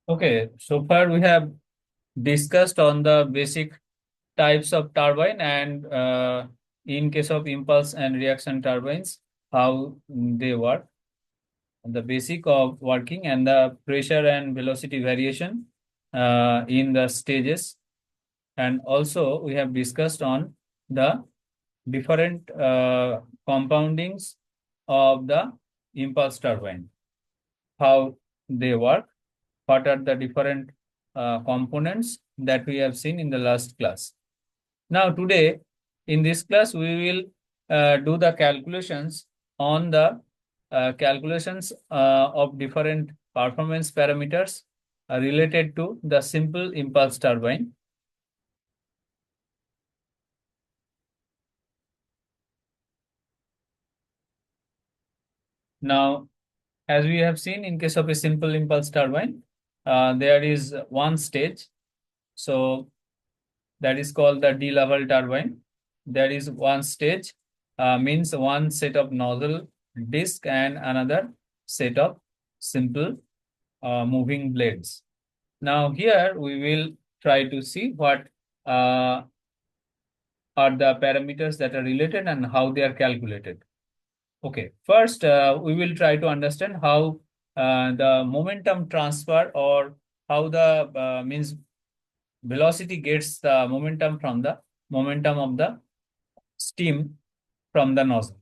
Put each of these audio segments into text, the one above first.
Okay, so far we have discussed on the basic types of turbine and in case of impulse and reaction turbines, how they work, the basic of working and the pressure and velocity variation in the stages. And also we have discussed on the different compoundings of the impulse turbine, how they work, what are the different components that we have seen in the last class. Now, today in this class, we will do the calculations on the calculations of different performance parameters related to the simple impulse turbine. Now, as we have seen in case of a simple impulse turbine, there is one stage. So that is called the D-level turbine. There is one stage, means one set of nozzle disc and another set of simple moving blades. Now here we will try to see what uh, are the parameters that are related and how they are calculated. Okay, first we will try to understand how the momentum transfer or how the means velocity gets the momentum from the momentum of the steam from the nozzle.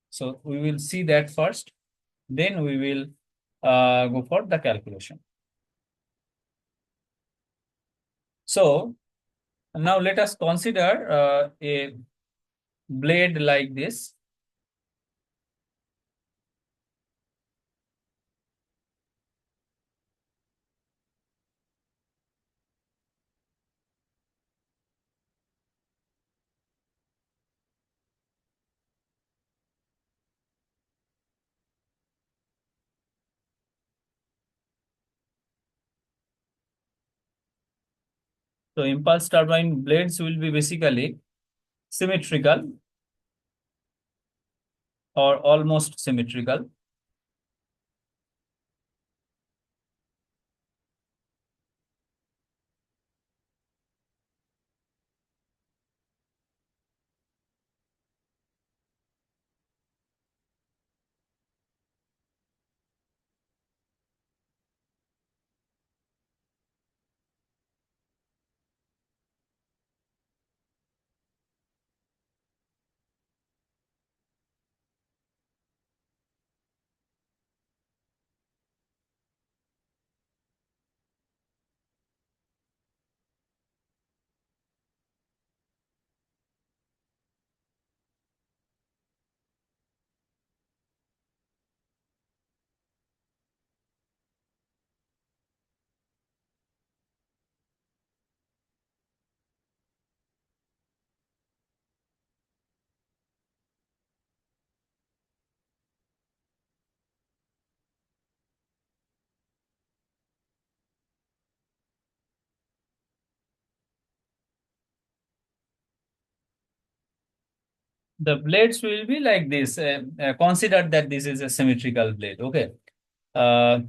So we will see that first, then we will go for the calculation. So now let us consider a blade like this. So impulse turbine blades will be basically symmetrical or almost symmetrical. The blades will be like this. Consider that this is a symmetrical blade. Okay. Uh,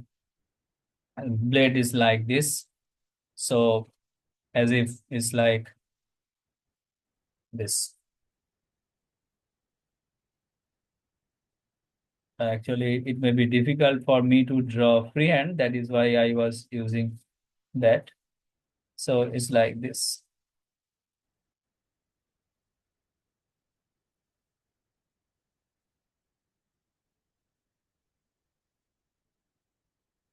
Blade is like this. So as if it's like this. Actually, it may be difficult for me to draw freehand. That is why I was using that. So it's like this.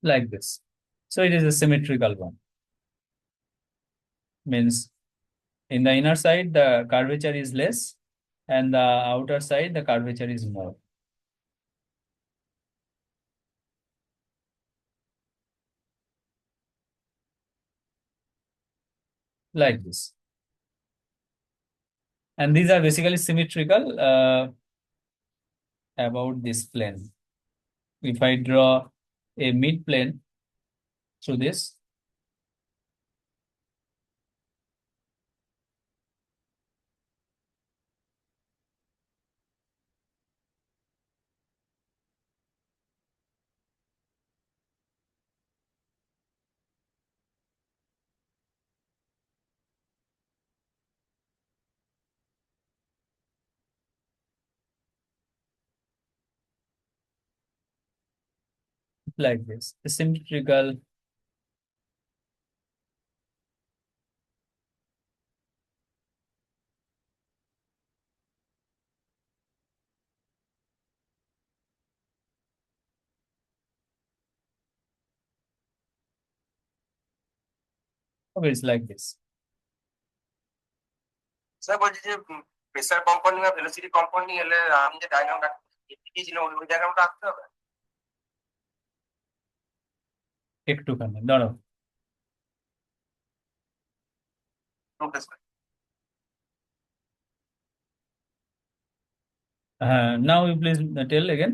Like this. So it is a symmetrical one. Means in the inner side, the curvature is less, and the outer side, the curvature is more. Like this. And these are basically symmetrical about this plane. If I draw a mid plane through this, like this, symmetrical. Okay, it's like this. Sir বলছি যে pressure compounding আর velocity compounding এলে আমি যে ডায়াগ্রামটা দেখিয়েছিলাম ওই ডায়াগ্রামটা আঁকতে হবে। একটুখানি দাঁড়াও। Okay sir. Now you please tell again.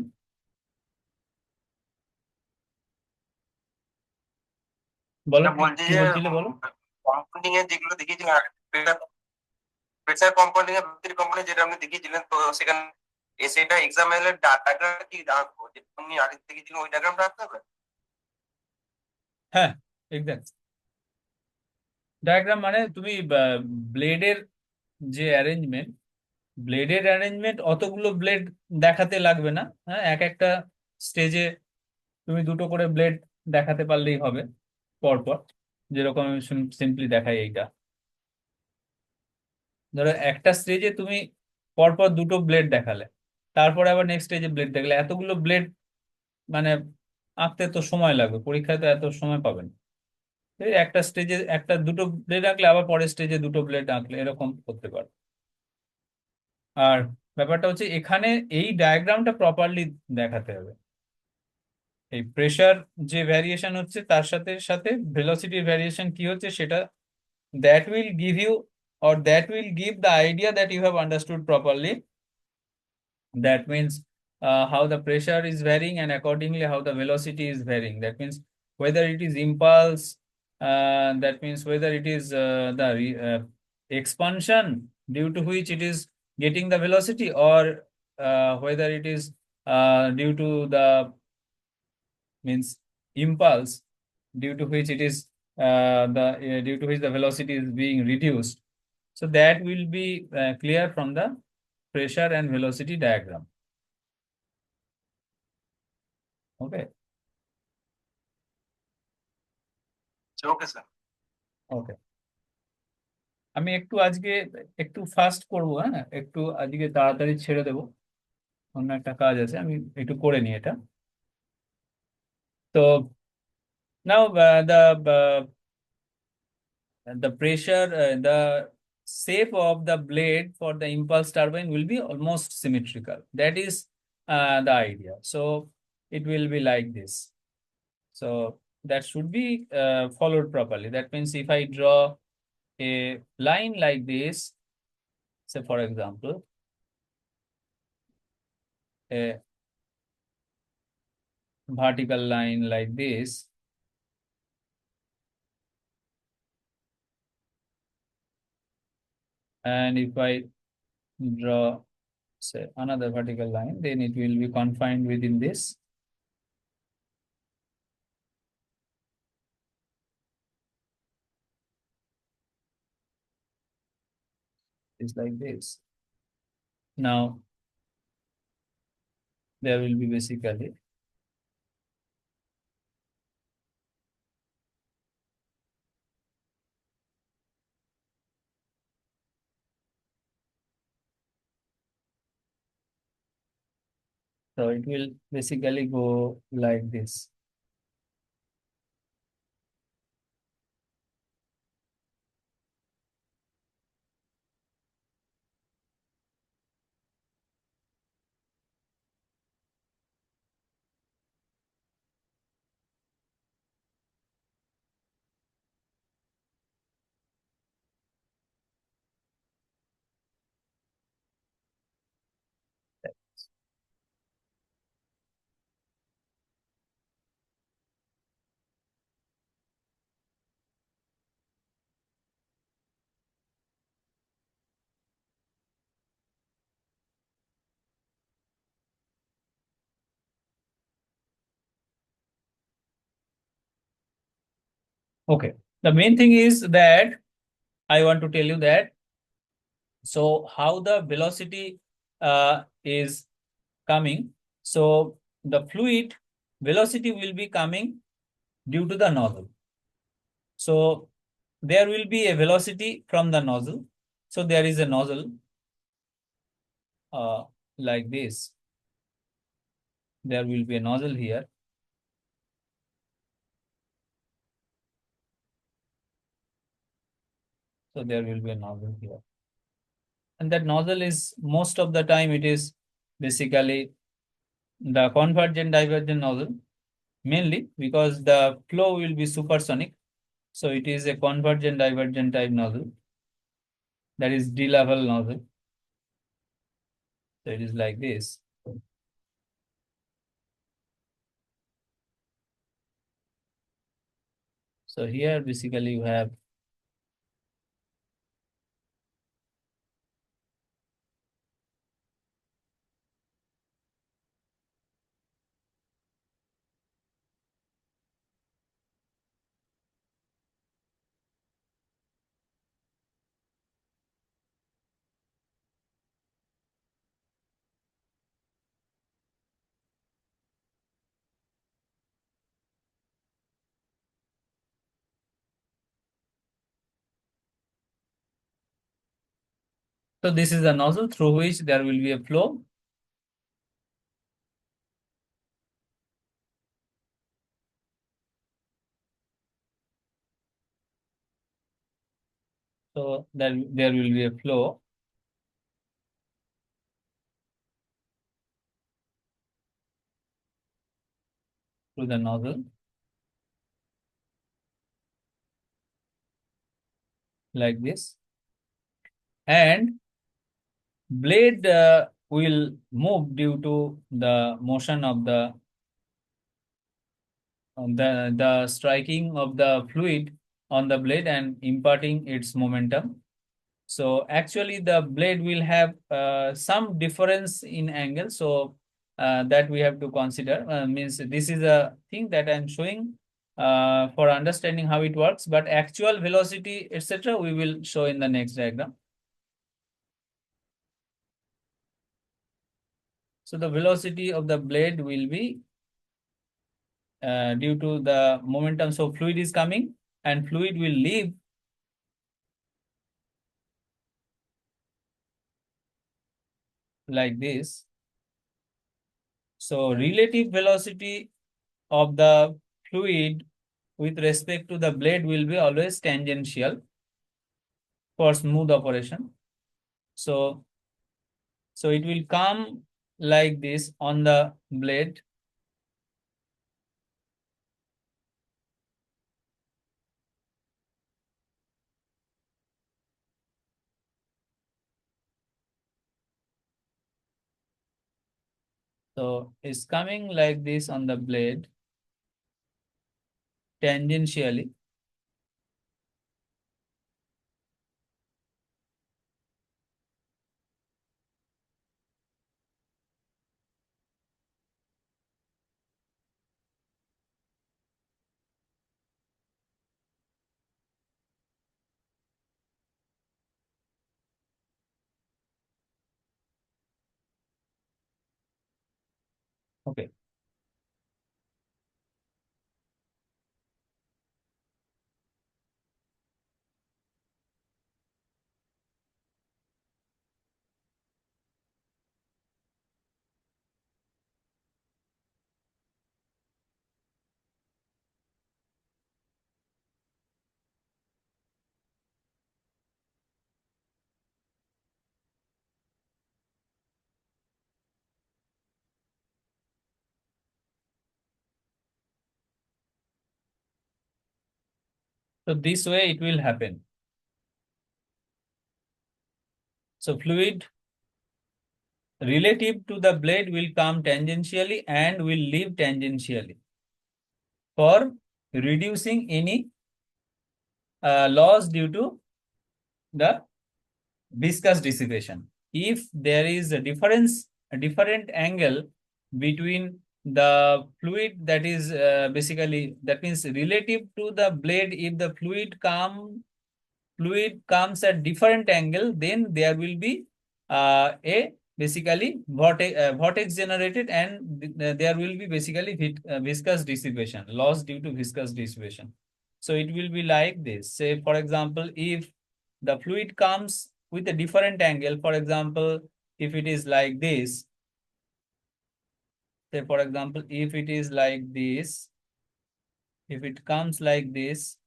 বলো বলছি কি যে বলছিলে, বলো। কম্পাউন্ডিং এর যেগুলো দেখিয়েছিলেন প্রেসার কম্পাউন্ডিং এর ভেলোসিটি কম্পাউন্ডিং যেটা আপনি দেখিয়েছিলেন, তো সেখানে সেটা এক্সাম্পল ডায়াগ্রামটা কি আঁকবো, যেটা আপনি আগে দেখিয়েছিলেন ওই ডায়াগ্রামটা আঁকতে হবে? হ্যাঁ, এক্সাক্ট ডায়াগ্রাম মানে তুমি ব্লেডের যে অ্যারেঞ্জমেন্ট, অতগুলো ব্লেড দেখাতে লাগবে না। হ্যাঁ, এক একটা স্টেজে তুমি দুটো করে ব্লেড দেখাতে পারলেই হবে পরপর, যেরকম আমি সিম্পলি দেখাই এইটা। ধরো একটা স্টেজে তুমি পরপর দুটো ব্লেড দেখালে, তারপরে আবার নেক্সট স্টেজে ব্লেড দেখালে, এতগুলো ব্লেড মানে আঁকতে তো সময় লাগবে, পরীক্ষায় তো এত সময় পাবেন। এই একটা স্টেজে একটা দুটো ব্লেড আঁকলে আবার পরের স্টেজে দুটো ব্লেড আঁকলে এরকম করতে পারো। আর ব্যাপারটা হচ্ছে এখানে এই ডায়াগ্রামটা প্রপারলি দেখাতে হবে। এই প্রেসার যে ভ্যারিয়েশন হচ্ছে তার সাথে সাথে ভেলোসিটির ভ্যারিয়েশন কি হচ্ছে সেটা, that will give you or that will give the idea that you have understood properly. That means how the pressure is varying and accordingly how the velocity is varying. That means whether it is impulse, that means whether it is expansion due to which it is getting the velocity, or whether it is due to the means impulse due to which it is due to which the velocity is being reduced. So that will be clear from the pressure and velocity diagram. Okay. Okay sir. Okay. আমি একটু আজকে একটু fast করব, হ্যাঁ একটু আজকে তাড়াতাড়ি ছেড়ে দেবো, অন্য একটা কাজ আছে, আমি একটু করে নিই এটা। তো now the pressure, the shape of the blade for the impulse turbine will be almost symmetrical. That is the idea. So it will be like this. So that should be followed properly. That means if I draw a line like this, say for example, a vertical line like this, and if I draw say another vertical line, then it will be confined within this. It's like this. Now there will be basically so it will basically go like this. Okay. The main thing is that I want to tell you that so how the velocity is coming. So the fluid velocity will be coming due to the nozzle. So there will be a velocity from the nozzle. So there is a nozzle uh, like this. There will be a nozzle here. So there will be a nozzle here. And that nozzle is most of the time it is basically the convergent divergent nozzle, mainly because the flow will be supersonic. So it is a convergent divergent type nozzle, that is D-level nozzle. So it is like this. So here basically you have so this is the nozzle through which there will be a flow. So then there will be a flow through the nozzle like this. And blade will move due to the motion of the striking of the fluid on the blade and imparting its momentum. So actually the blade will have some difference in angle. So that we have to consider. Means this is a thing that I'm showing for understanding how it works, but actual velocity, etc., we will show in the next diagram. So the velocity of the blade will be due to the momentum. So fluid is coming and fluid will leave like this. So relative velocity of the fluid with respect to the blade will be always tangential for smooth operation. So, so it will come like this on the blade. So it's coming like this on the blade tangentially. Okay. So this way it will happen. So fluid relative to the blade will come tangentially and will leave tangentially for reducing any loss due to the viscous dissipation. If there is a difference, a different angle between the fluid, that is basically that means relative to the blade, if the fluid comes at different angle, then there will be a basically vortex generated, and there will be basically viscous dissipation, loss due to viscous dissipation. So it will be like this. Say, for example, if the fluid comes with a different angle, for example, if it is like this, say, for example, if it is like this, if it comes like this,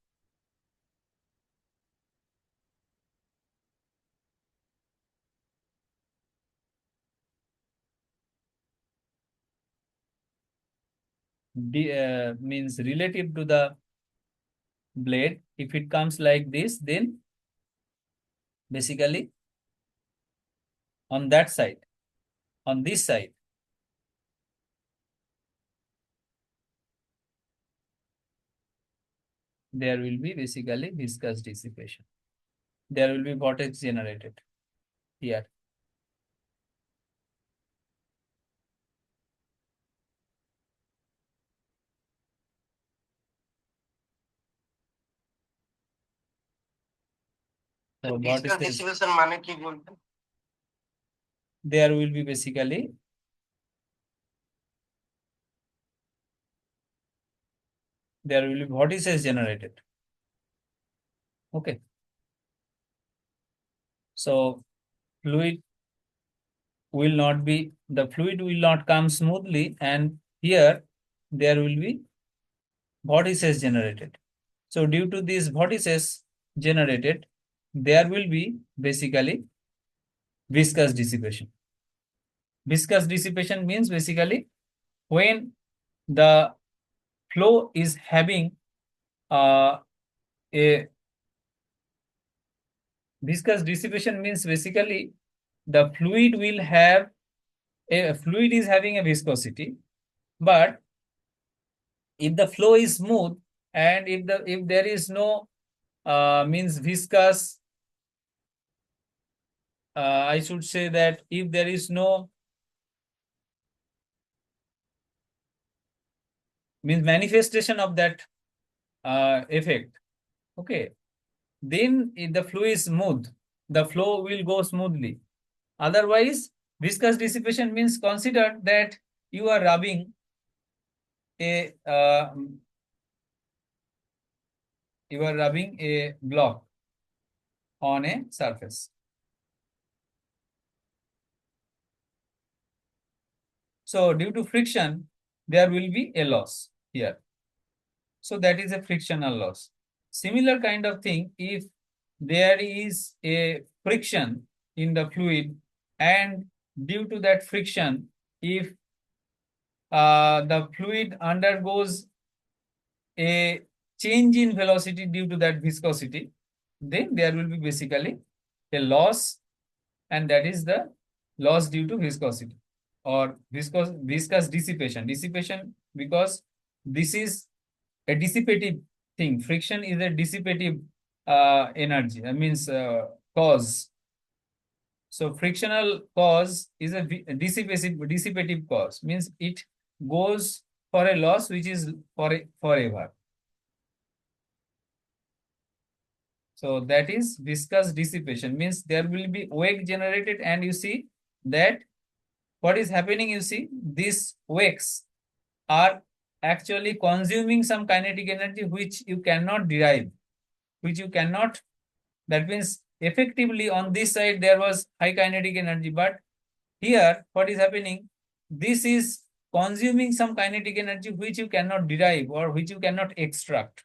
means relative to the blade, if it comes like this, then basically on that side, on this side, there will be basically viscous dissipation. There will be vortex generated here. So Viscous vortices, dissipation মানে কি বলবেন? there will be basically vortices generated. Okay. So fluid will not be, the fluid will not come smoothly, and here there will be vortices generated. So due to these vortices generated, there will be basically viscous dissipation. Viscous dissipation means basically when the flow is having a viscous dissipation means basically the fluid will have a fluid is having a viscosity, but if the flow is smooth, and if there is no means viscous, I should say that if there is no means manifestation of that effect, okay, then if the flow is smooth, the flow will go smoothly. Otherwise, viscous dissipation means consider that you are rubbing a block on a surface. So due to friction, there will be a loss here. So that is a frictional loss. Similar kind of thing, if there is a friction in the fluid, and due to that friction, if the fluid undergoes a change in velocity due to that viscosity, then there will be basically a loss, and that is the loss due to viscosity or viscous dissipation. Dissipation because this is a dissipative thing. Friction is a dissipative energy. That means cause. So frictional cause is a dissipative cause. Means it goes for a loss which is forever. So that is viscous dissipation. Means there will be wake generated, and you see that what is happening. You see these wakes are actually consuming some kinetic energy which you cannot derive, which you cannot, that means effectively on this side there was high kinetic energy, but here what is happening, this is consuming some kinetic energy which you cannot derive or which you cannot extract.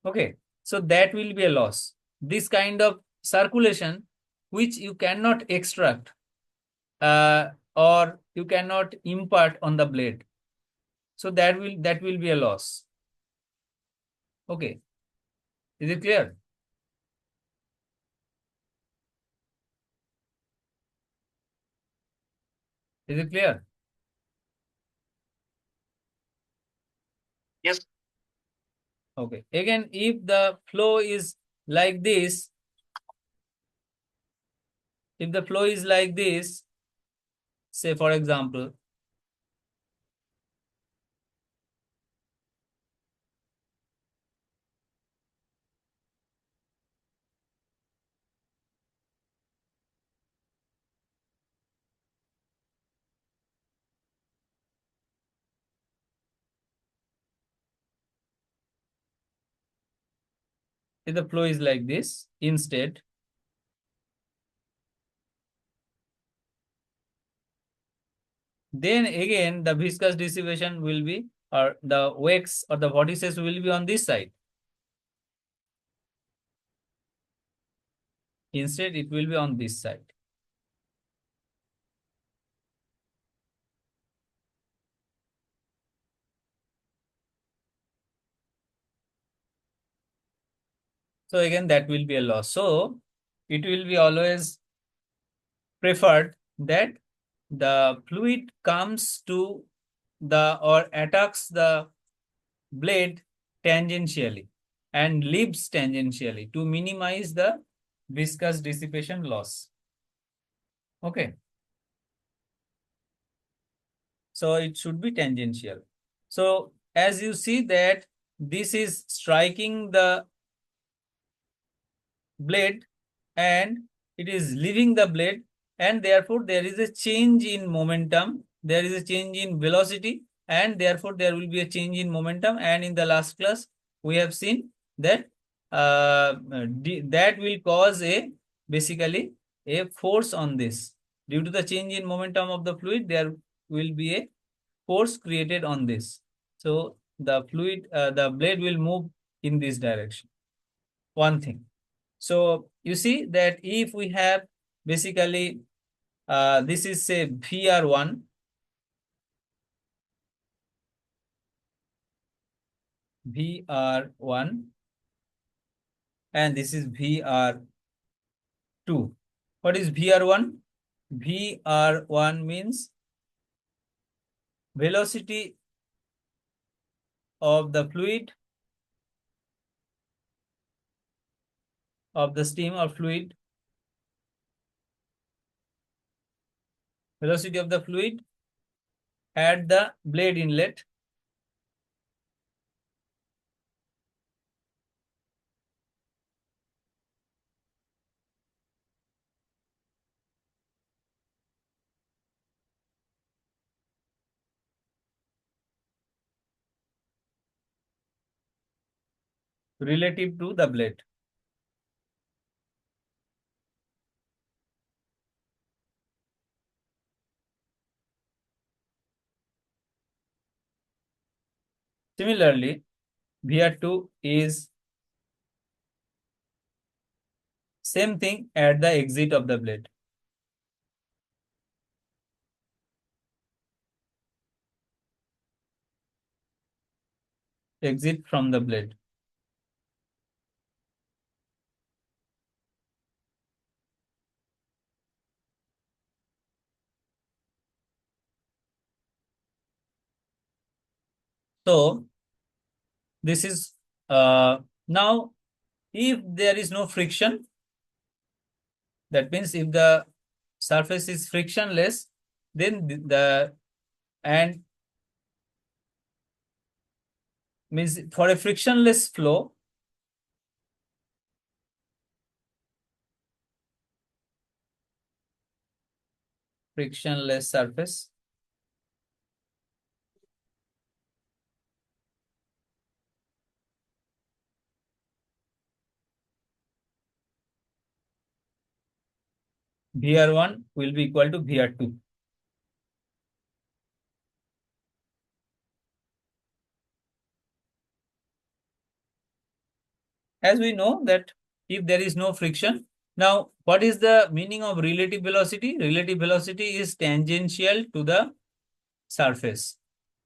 Okay, so that will be a loss. This kind of circulation which you cannot extract or you cannot impart on the blade, so that will be a loss. Okay, is it clear? Is it clear? Yes. Okay. Again, if the flow is like this, if the flow is like this, say for example, if the flow is like this, instead, then again the viscous dissipation will be, or the wakes or the vortices will be on this side. Instead, it will be on this side. So again, that will be a loss. So it will be always preferred that the fluid comes to the or attacks the blade tangentially and leaves tangentially to minimize the viscous dissipation loss. Okay. So it should be tangential. So as you see that this is striking the blade and it is leaving the blade, and therefore there is a change in momentum, there is a change in velocity, and therefore there will be a change in momentum. And in the last class we have seen that that will cause a basically a force on this. Due to the change in momentum of the fluid, there will be a force created on this. So the fluid, the blade will move in this direction. One thing. So you see that if we have basically this is say VR1, VR1, and this is VR2. What is VR1? VR1 means velocity of the fluid, of the steam or fluid, velocity of the fluid at the blade inlet relative to the blade. Similarly, VR2 is same thing at the exit of the blade. Exit from the blade. So this is now if there is no friction, that means if the surface is frictionless, then the and means for a frictionless flow, frictionless surface, VR1 will be equal to VR2. As we know that if there is no friction, now what is the meaning of relative velocity? Relative velocity is tangential to the surface.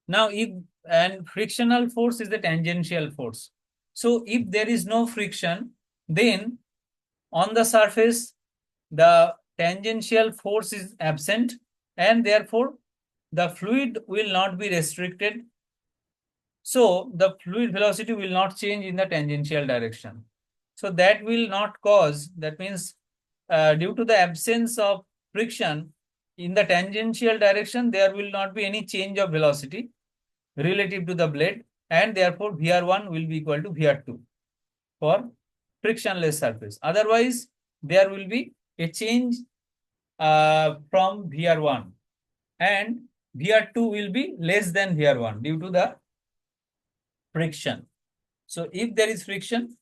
Now if, and frictional force is the tangential force. So if there is no friction, then on the surface the tangential force is absent, and therefore the fluid will not be restricted. So the fluid velocity will not change in the tangential direction. So that will not cause, that means due to the absence of friction in the tangential direction, there will not be any change of velocity relative to the blade, and therefore VR1 will be equal to VR2 for frictionless surface. Otherwise, there will be a change from VR1, and VR2 will be less than VR1 due to the friction. So if there is friction,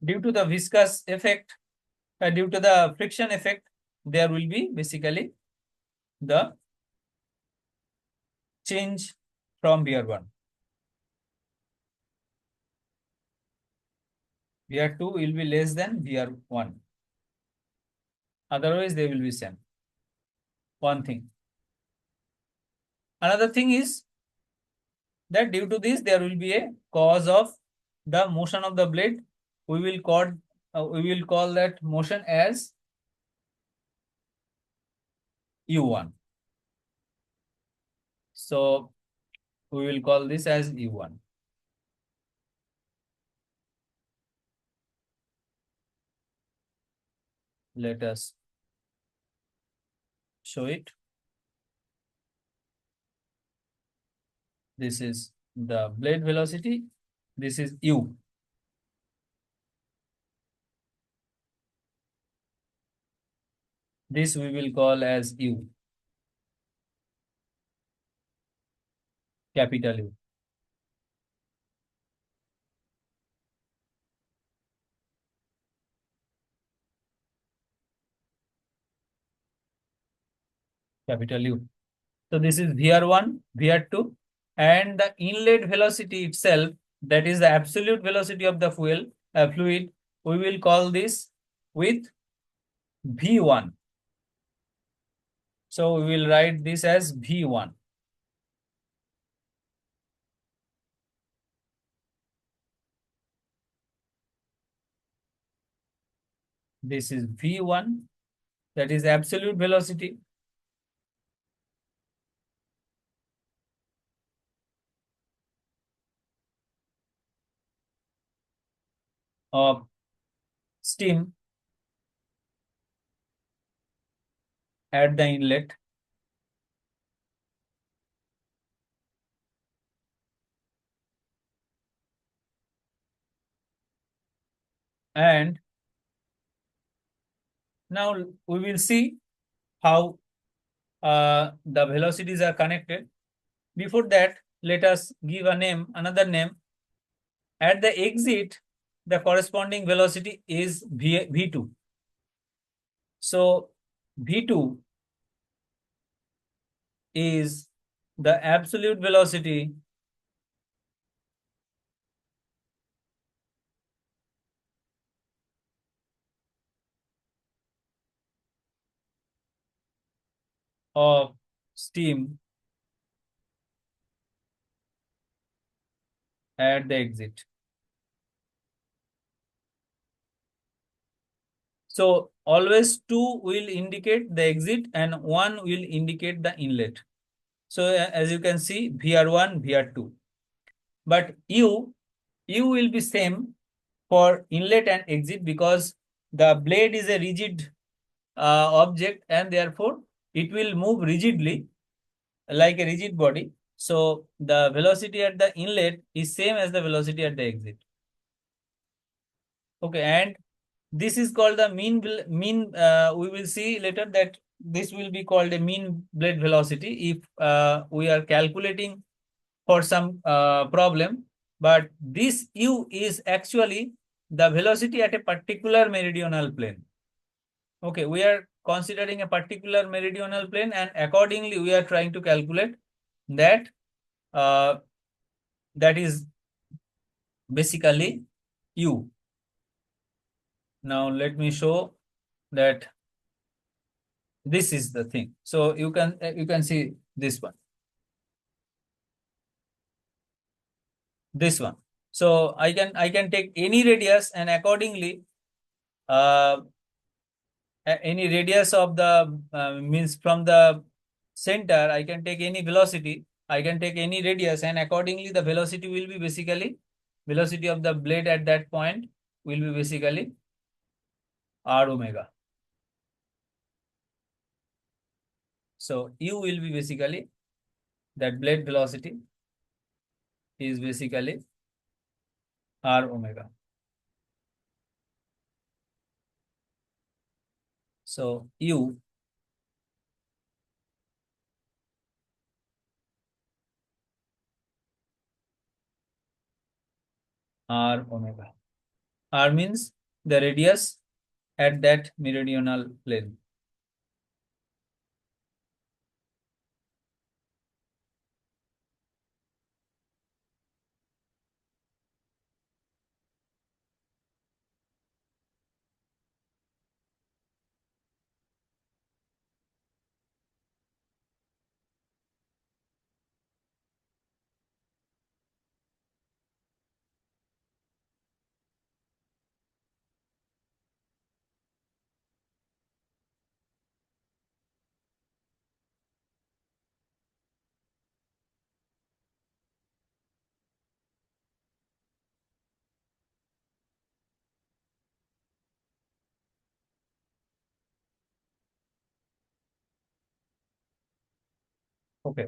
due to the viscous effect, due to the friction effect, there will be basically the change from VR1. VR2 will be less than VR1. Otherwise, they will be same. One thing. Another thing is that due to this, there will be a cause of the motion of the blade. We will call that motion as U1. So we will call this as U1. Let us show it. This is the blade velocity. This is U. This we will call as U, capital U. Capital U. So this is VR1, VR2, and the inlet velocity itself, that is the absolute velocity of the fluid, we will call this with V1. So we will write this as V1. This is V1, that is absolute velocity. Of steam at the inlet, and now we will see how the velocities are connected. Before that, let us give another name. At the exit, the corresponding velocity is V2. So V2 is the absolute velocity of steam at the exit. So always 2 will indicate the exit and 1 will indicate the inlet. So as you can see, VR1, VR2. But U will be same for inlet and exit because the blade is a rigid object, and therefore it will move rigidly like a rigid body. So the velocity at the inlet is same as the velocity at the exit. Okay, and this is called the mean. We will see later that this will be called a mean blade velocity if we are calculating for some problem. But this U is actually the velocity at a particular meridional plane. Okay, we are considering a particular meridional plane, and accordingly we are trying to calculate that. Uh, that is basically U. Now let me show that this is the thing. So you can see this one. This one. So I can take any radius, and accordingly uh, any radius of the means from the center, I can take any velocity, I can take any radius, and accordingly the velocity will be basically velocity of the blade at that point will be basically r omega. So U will be basically that blade velocity is basically r omega. So U r omega. R means the radius at that meridional plane. Okay.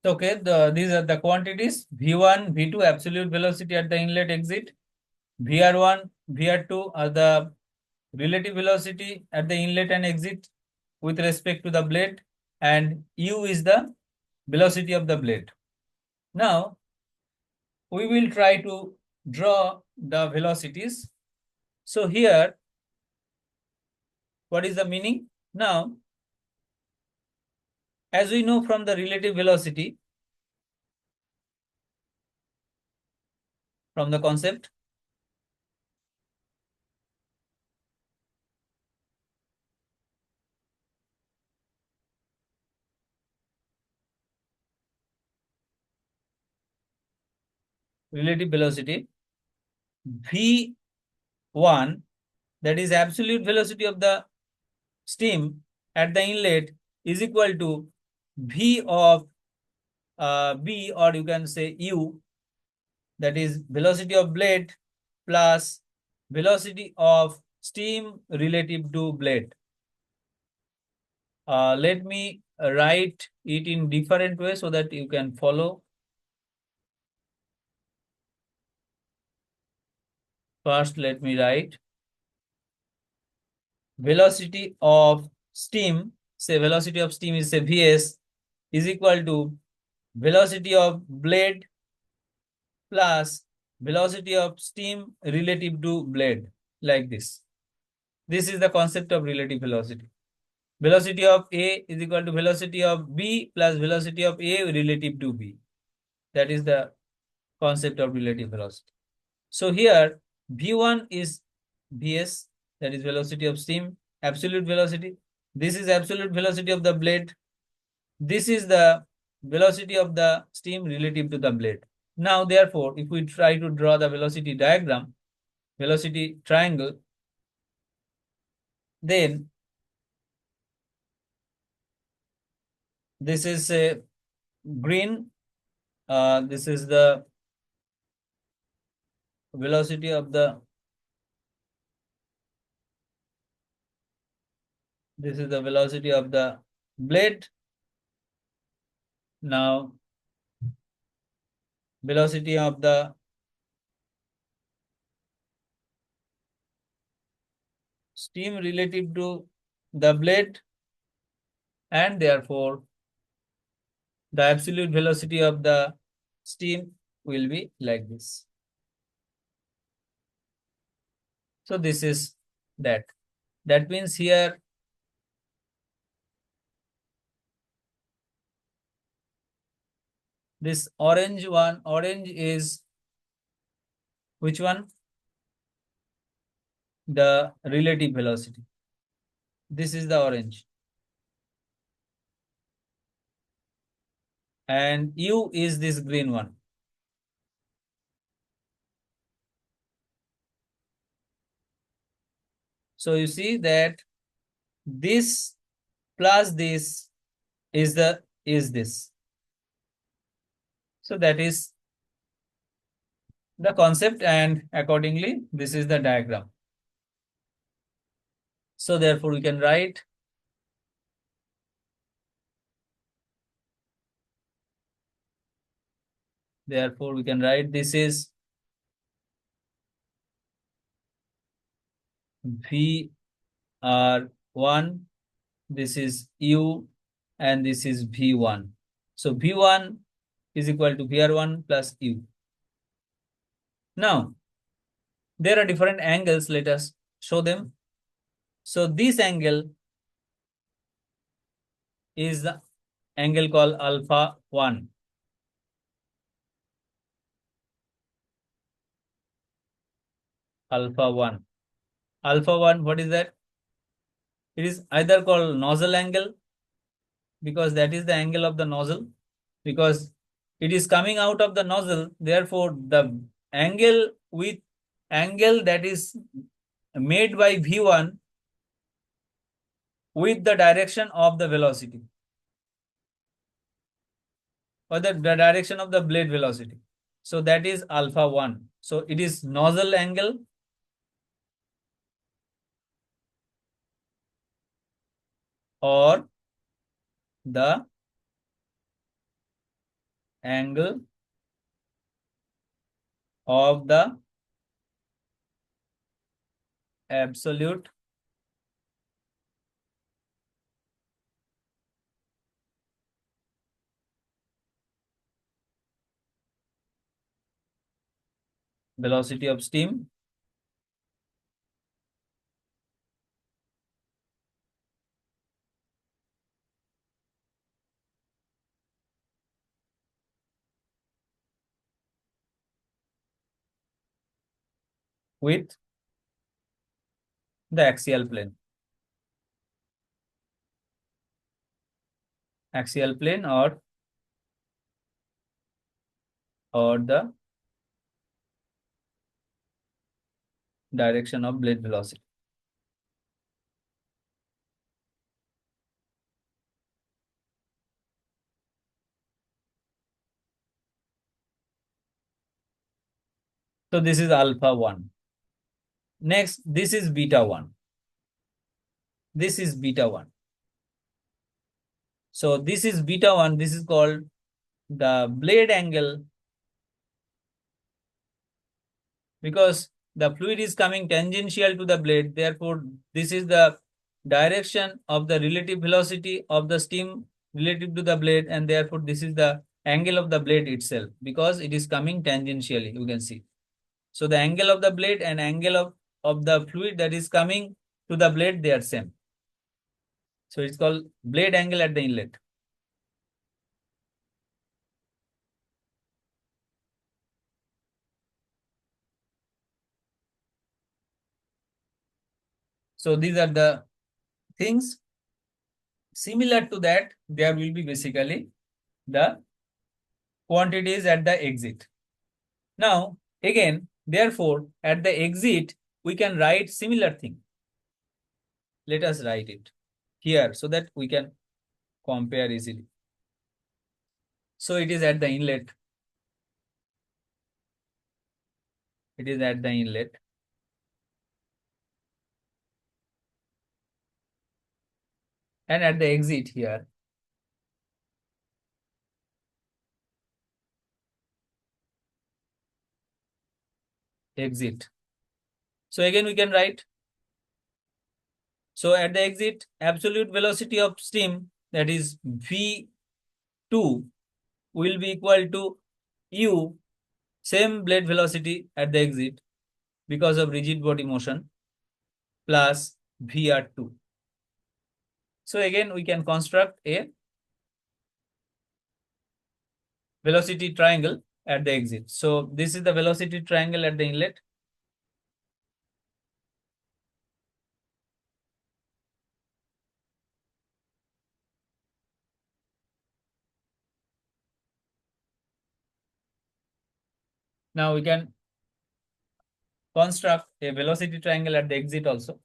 Okay, these are the quantities V1, V2, absolute velocity at the inlet exit. VR1, VR2 are the relative velocity at the inlet and exit with respect to the blade, and U is the velocity of the blade. Now, we will try to draw the velocities. So here, what is the meaning? Now, as we know from the relative velocity, from the concept, relative velocity, V1, that is absolute velocity of the steam at the inlet, is equal to V of B, or you can say U, that is velocity of blade plus velocity of steam relative to blade. Let me write it in different way so that you can follow. First, let me write velocity of steam, say velocity of steam is say Vs, is equal to velocity of blade plus velocity of steam relative to blade, like this. This is the concept of relative velocity. Velocity of A is equal to velocity of B plus velocity of A relative to B. That is the concept of relative velocity. So here V1 is Vs, that is velocity of steam, absolute velocity. This is absolute velocity of the blade. This is the velocity of the steam relative to the blade. Now, therefore, if we try to draw the velocity diagram, velocity triangle, then this is a green. This is the velocity of the, this is the velocity of the blade. Now, velocity of the steam relative to the blade, and therefore the absolute velocity of the steam will be like this. So this is that. That means here this orange one, orange is which one? The relative velocity. This is the orange. And U is this green one. So you see that this plus this is this. So that is the concept, and accordingly this is the diagram. So therefore we can write this is VR1, this is U, and this is V1. So V1 is equal to VR1 plus U. Now, there are different angles. Let us show them. So this angle is the angle called alpha 1. Alpha 1. Alpha 1, what is that? It is either called nozzle angle, because that is the angle of the nozzle, because it is coming out of the nozzle. Therefore, the angle that is made by V1 with the direction of the velocity, or the direction of the blade velocity. So that is alpha 1. So it is nozzle angle or the angle of the absolute velocity of steam with the axial plane. Axial plane or the direction of blade velocity. So this is alpha 1. Next, this is beta 1. This is beta 1. So this is beta 1. This is called the blade angle, because the fluid is coming tangential to the blade. Therefore, this is the direction of the relative velocity of the steam relative to the blade, and therefore this is the angle of the blade itself, because it is coming tangentially, you can see. So the angle of the blade and angle of the fluid that is coming to the blade, they are same. So it's called blade angle at the inlet. So these are the things. Similar to that, there will be basically the quantities at the exit. Now, again, therefore, at the exit, we can write similar thing. Let us write it here so that we can compare easily. So it is at the inlet. It is at the inlet. And at the exit here. Exit. So again, we can write. So at the exit, absolute velocity of steam, that is V2, will be equal to U, same blade velocity at the exit because of rigid body motion, plus VR2. So again, we can construct a velocity triangle at the exit. So this is the velocity triangle at the inlet. Now we can construct a velocity triangle at the exit also.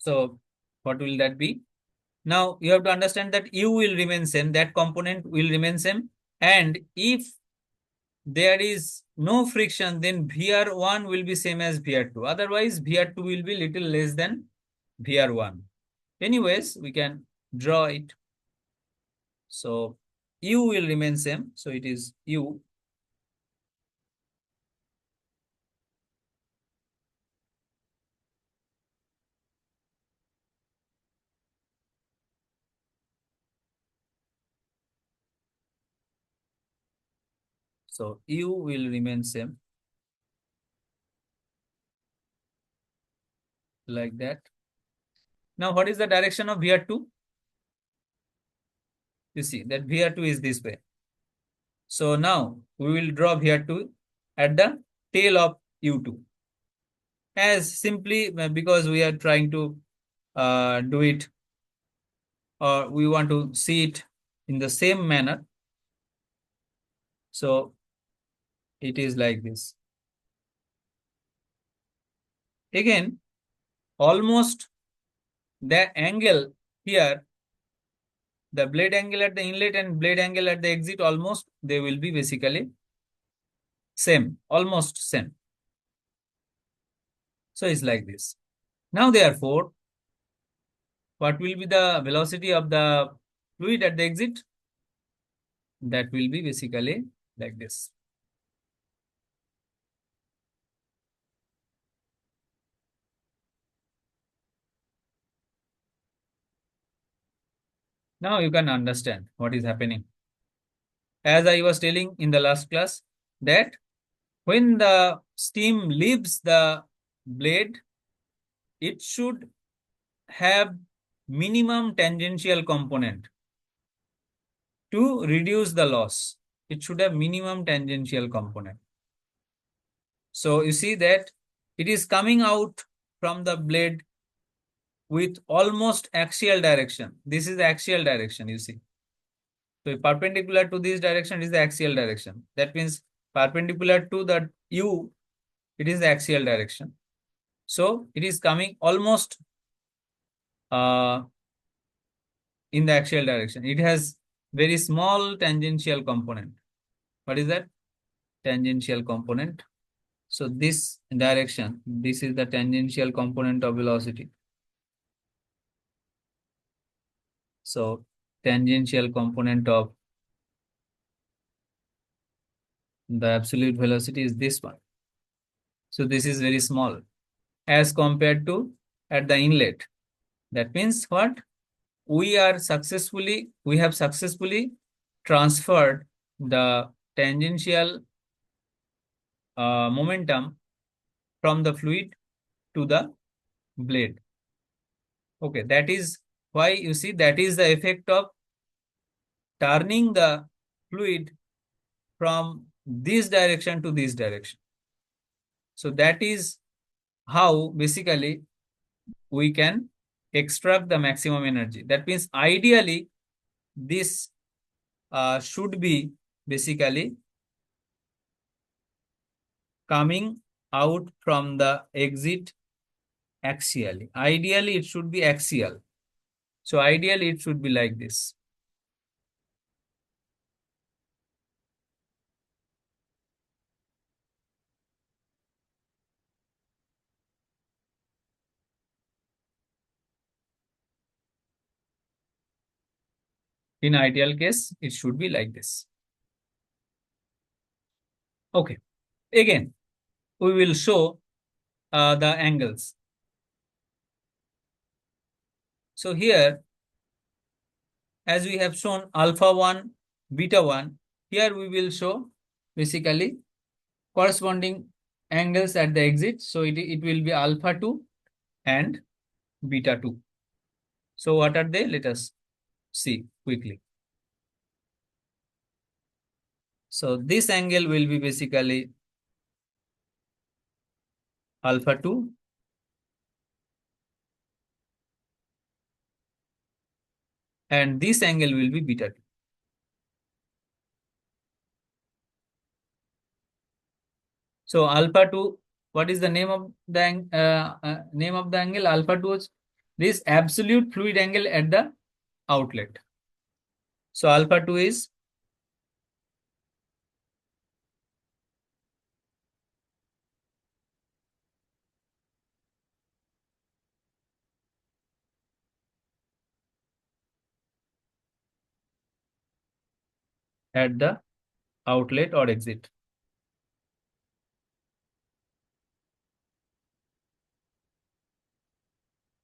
So What will that be? Now you have to understand that U will remain same, that component will remain same. And if there is no friction, then VR1 will be same as VR2. Otherwise, VR2 will be little less than VR1. Anyways, we can draw it. So U will remain same. So it is U. So U will remain same like that. Now, what is the direction of VR2? You see that VR2 is this way. So now we will draw VR2 at the tail of U2. As simply because we are trying to do it, or we want to see it in the same manner. So it is like this. Again, almost the angle here, the blade angle at the inlet and blade angle at the exit, almost they will be basically same, almost same. So it's like this. Now, therefore, what will be the velocity of the fluid at the exit? That will be basically like this. Now you can understand what is happening. As I was telling in the last class, that when the steam leaves the blade, it should have minimum tangential component to reduce the loss. It should have minimum tangential component. So you see that it is coming out from the blade with almost axial direction. This is the axial direction, you see. So perpendicular to this direction is the axial direction. That means perpendicular to the U, it is the axial direction. So it is coming almost uh, in the axial direction. It has very small tangential component. What is that? Tangential component. So this direction, this is the tangential component of velocity. So tangential component of the absolute velocity is this one. So this is very small as compared to at the inlet. That means what? We have successfully transferred the tangential momentum from the fluid to the blade. Okay, that is why you see that is the effect of turning the fluid from this direction to this direction. So that is how basically we can extract the maximum energy. That means ideally this should be basically coming out from the exit axially. Ideally it should be axial. So ideally it should be like this. In ideal case, it should be like this. Okay. Again, we will show the angles. So here, as we have shown alpha 1, beta 1, here we will show basically corresponding angles at the exit. So it will be alpha 2 and beta 2. So what are they? Let us see quickly. So this angle will be basically alpha 2 and this angle will be beta 2. So alpha 2, what is the name of the name of the angle? Alpha 2, this absolute fluid angle at the outlet. So alpha 2 is at the outlet or exit.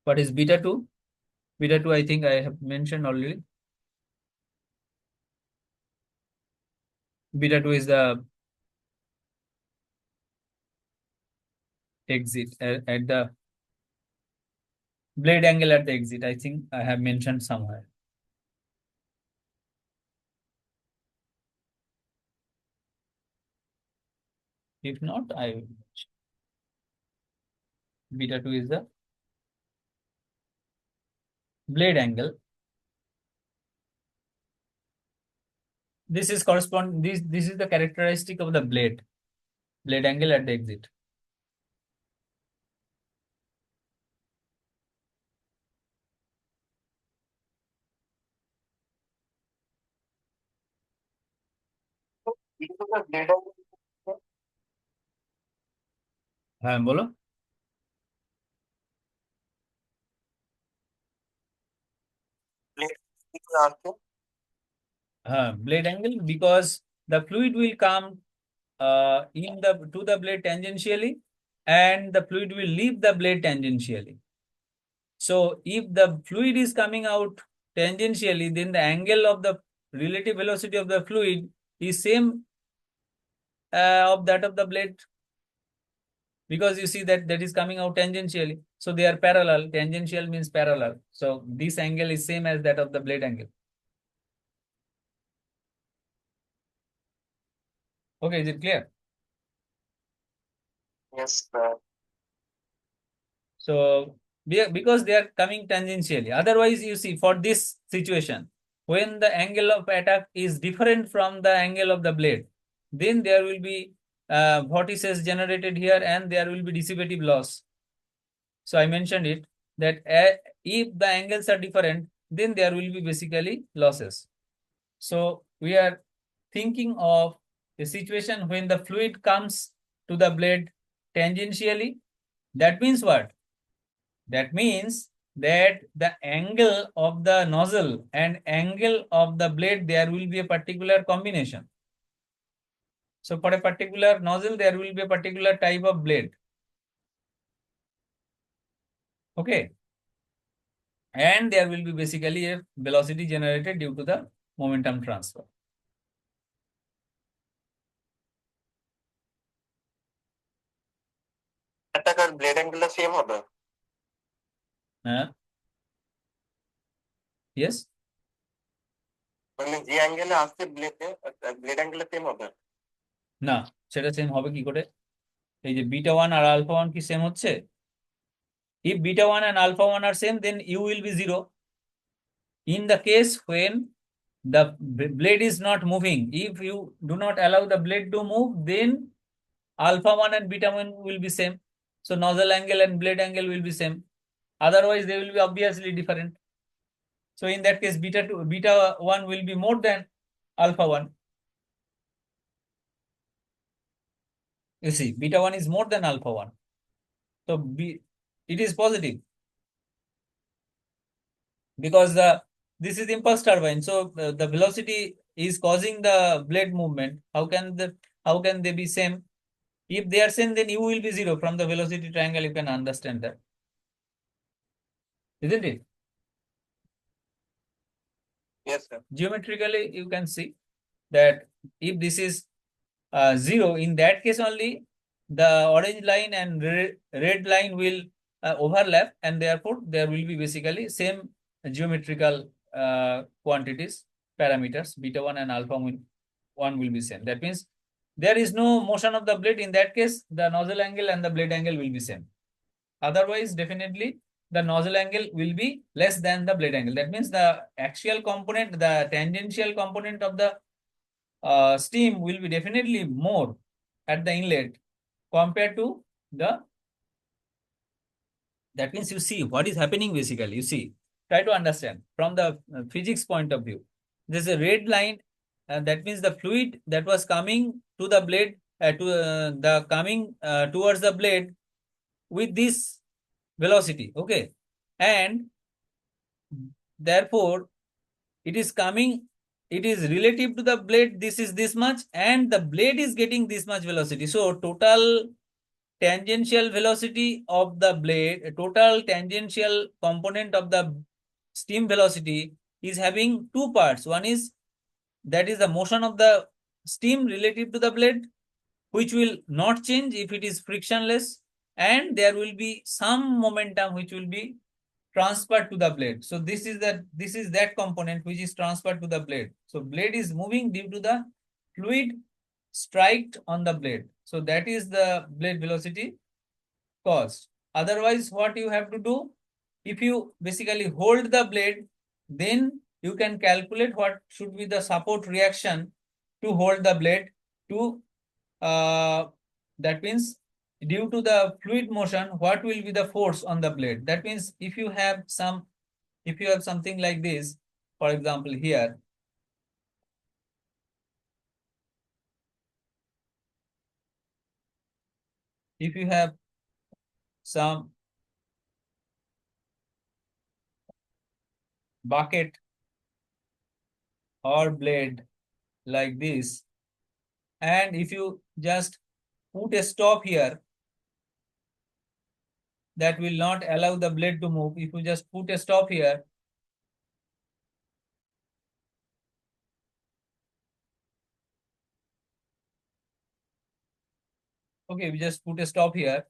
What is beta 2? Beta 2, I think I have mentioned already. Beta 2 is the exit at the blade angle at the exit. I think I have mentioned somewhere. If not, I will. Beta 2 is the blade angle. This is this is the characteristic of the blade angle at the exit. হ্যাঁ বলো। Blade angle because the fluid will come in the to the blade tangentially and the fluid will leave the blade tangentially. So if the fluid is coming out tangentially, then the angle of the relative velocity of the fluid is same of that of the blade, because you see that that is coming out tangentially. So they are parallel. Tangential means parallel. So this angle is same as that of the blade angle. Okay, is it clear? Yes, sir. So because they are coming tangentially. Otherwise, you see, for this situation, when the angle of attack is different from the angle of the blade, then there will be vortices generated here and there will be dissipative loss. So I mentioned it that if the angles are different, then there will be basically losses. So we are thinking of a situation when the fluid comes to the blade tangentially. That means what? That means that the angle of the nozzle and angle of the blade, there will be a particular combination. So for a particular nozzle, there will be a particular type of blade. Okay. And there will be basically a velocity generated due to the momentum transfer. Attacker blade angle same হবে। Yes. মানে যে অ্যাঙ্গেলে আসছে blade অ্যাঙ্গেলে same হবে না, সেটা same হবে কি করে? এই যে বিটা 1 আর আলফা 1 কি সেম হচ্ছে? If beta 1 and alpha 1 are same, then u will be 0. In the case when the blade is not moving, if you do not allow the blade to move, then alpha 1 and beta 1 will be same. So nozzle angle and blade angle will be same. Otherwise, they will be obviously different. So in that case, beta 1 will be more than alpha 1. You see, beta 1 is more than alpha 1. So it is positive because this is impulse turbine. So the velocity is causing the blade movement. How can they be same? If they are same, then u will be 0 from the velocity triangle. You can understand that, isn't it? Yes, sir. Geometrically, you can see that if this is 0, in that case only the orange line and red line will overlap, and therefore there will be basically same geometrical quantities, parameters, beta 1 and alpha 1 will be same. That means there is no motion of the blade. In that case, the nozzle angle and the blade angle will be same. Otherwise, definitely the nozzle angle will be less than the blade angle. That means the axial component, the tangential component of the steam will be definitely more at the inlet compared to the That means you see what is happening basically. You see, try to understand from the physics point of view. There's a red line, that means the fluid that was coming to the blade, the coming towards the blade with this velocity. Okay, and therefore it is coming. It is relative to the blade. This is this much, and the blade is getting this much velocity. So total tangential velocity of the blade, a total tangential component of the steam velocity is having two parts. One is that is the motion of the steam relative to the blade, which will not change if it is frictionless, and there will be some momentum which will be transferred to the blade. So this is that component which is transferred to the blade. So blade is moving due to the fluid striked on the blade. So that is the blade velocity caused. Otherwise, what you have to do, if you basically hold the blade, then you can calculate what should be the support reaction to hold the blade to that means due to the fluid motion, what will be the force on the blade? That means if you have something like this, for example, here, if you have some bucket or blade like this, and if you just put a stop here, that will not allow the blade to move. If you just put a stop here, okay, we just put a stop here.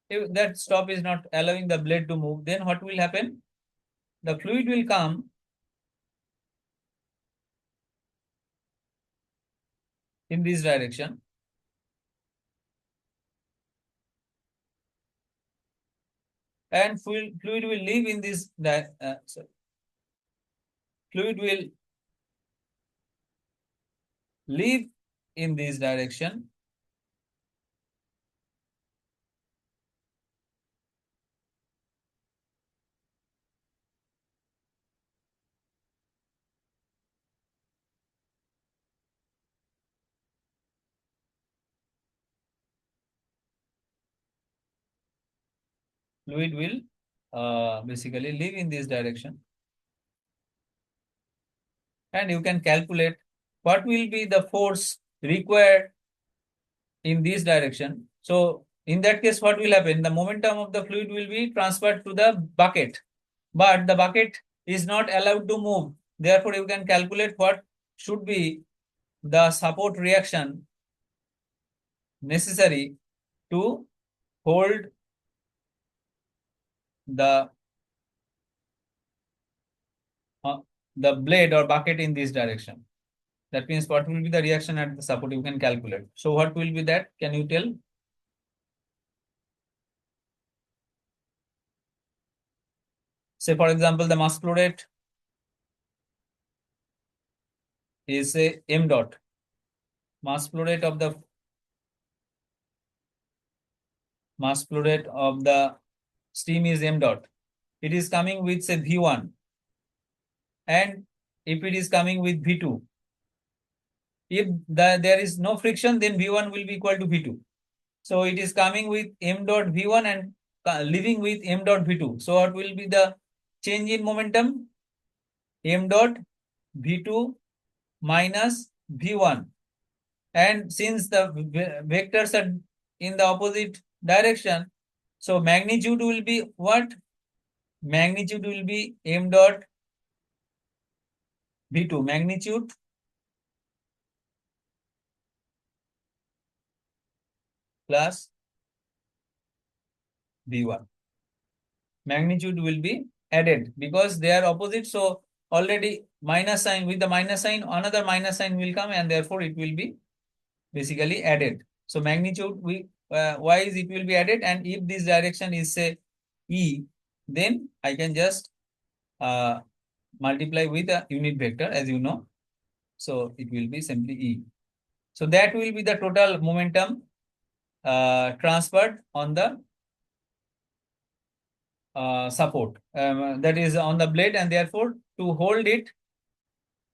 If that stop is not allowing the blade to move, then what will happen? The fluid will come in this direction, and fluid will leave in this fluid will leave in this direction, fluid will basically leave in this direction, and you can calculate what will be the force required in this direction. So in that case, what will happen? The momentum of the fluid will be transferred to the bucket, but the bucket is not allowed to move. Therefore, you can calculate what should be the support reaction necessary to hold the uh, the blade or bucket in this direction. That means what will be the reaction at the support, you can calculate. So what will be that? Can you tell? Say for example, the mass flow rate is say m dot. Mass flow rate of the steam is m dot. It is coming with say V1, and if it is coming with V2, if there is no friction, then V1 will be equal to V2. So it is coming with m dot V1 and leaving with m dot V2. So what will be the change in momentum? M dot V2 minus V1. And since the vectors are in the opposite direction, so magnitude will be what? Magnitude will be m dot V2. Magnitude plus V1. Magnitude will be added because they are opposite. So already minus sign, with the minus sign, another minus sign will come, and therefore it will be basically added. So magnitude wise it will be added, and if this direction is say E, then I can just multiply with a unit vector, as you know. So it will be simply E. So that will be the total momentum transferred on the support, that is on the blade, and therefore to hold it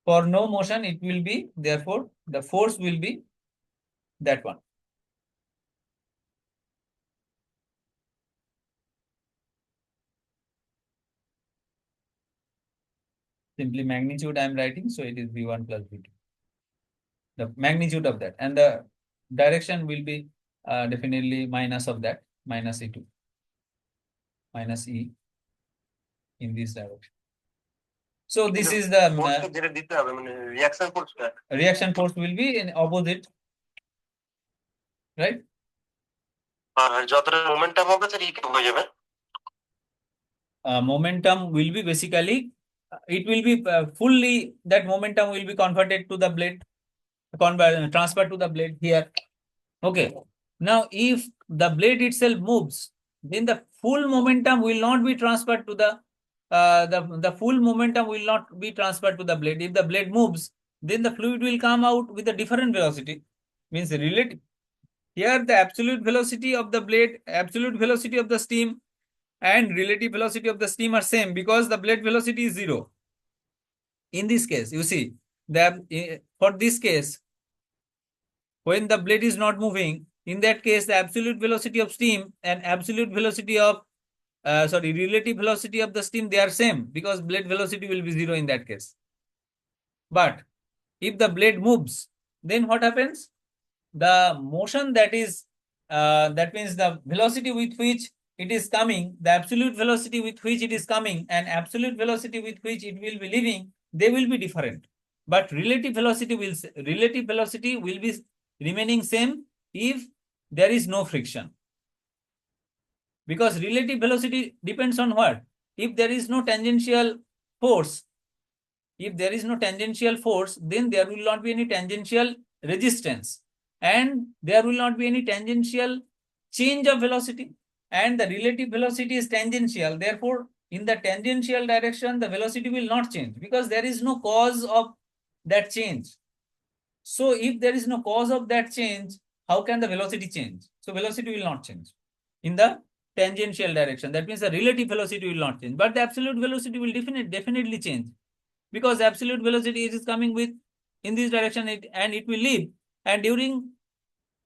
for no motion, it will be, therefore the force will be that one. Simply magnitude I am writing, so it is V1 plus V2. The magnitude of that, and the direction will be definitely minus of that, minus E2, minus E in this direction. So this is the reaction force will be in opposite, right? Momentum will be basically, it will be fully, that momentum will be converted to the blade, transferred to the blade here. Okay. Now, if the blade itself moves, then the full momentum will not be transferred to the full momentum will not be transferred to the blade. If the blade moves, then the fluid will come out with a different velocity. Means relative. Here, the absolute velocity of the blade, absolute velocity of the steam, and relative velocity of the steam are same because the blade velocity is 0. In this case, you see that for this case, when the blade is not moving, in that case, the absolute velocity of steam and absolute velocity of, relative velocity of the steam, they are same because blade velocity will be 0 in that case. But if the blade moves, then what happens? The motion that is, that means the velocity with which it is coming, the absolute velocity with which it is coming, and absolute velocity with which it will be leaving, they will be different. But relative velocity will be remaining same if there is no friction. Because relative velocity depends on what? If there is no tangential force, then there will not be any tangential resistance, and there will not be any tangential change of velocity, and the relative velocity is tangential. Therefore, in the tangential direction, the velocity will not change because there is no cause of that change. So if there is no cause of that change, how can the velocity change? So velocity will not change in the tangential direction. That means the relative velocity will not change, but the absolute velocity will definitely change, because absolute velocity is coming with in this direction, and it will leave, and during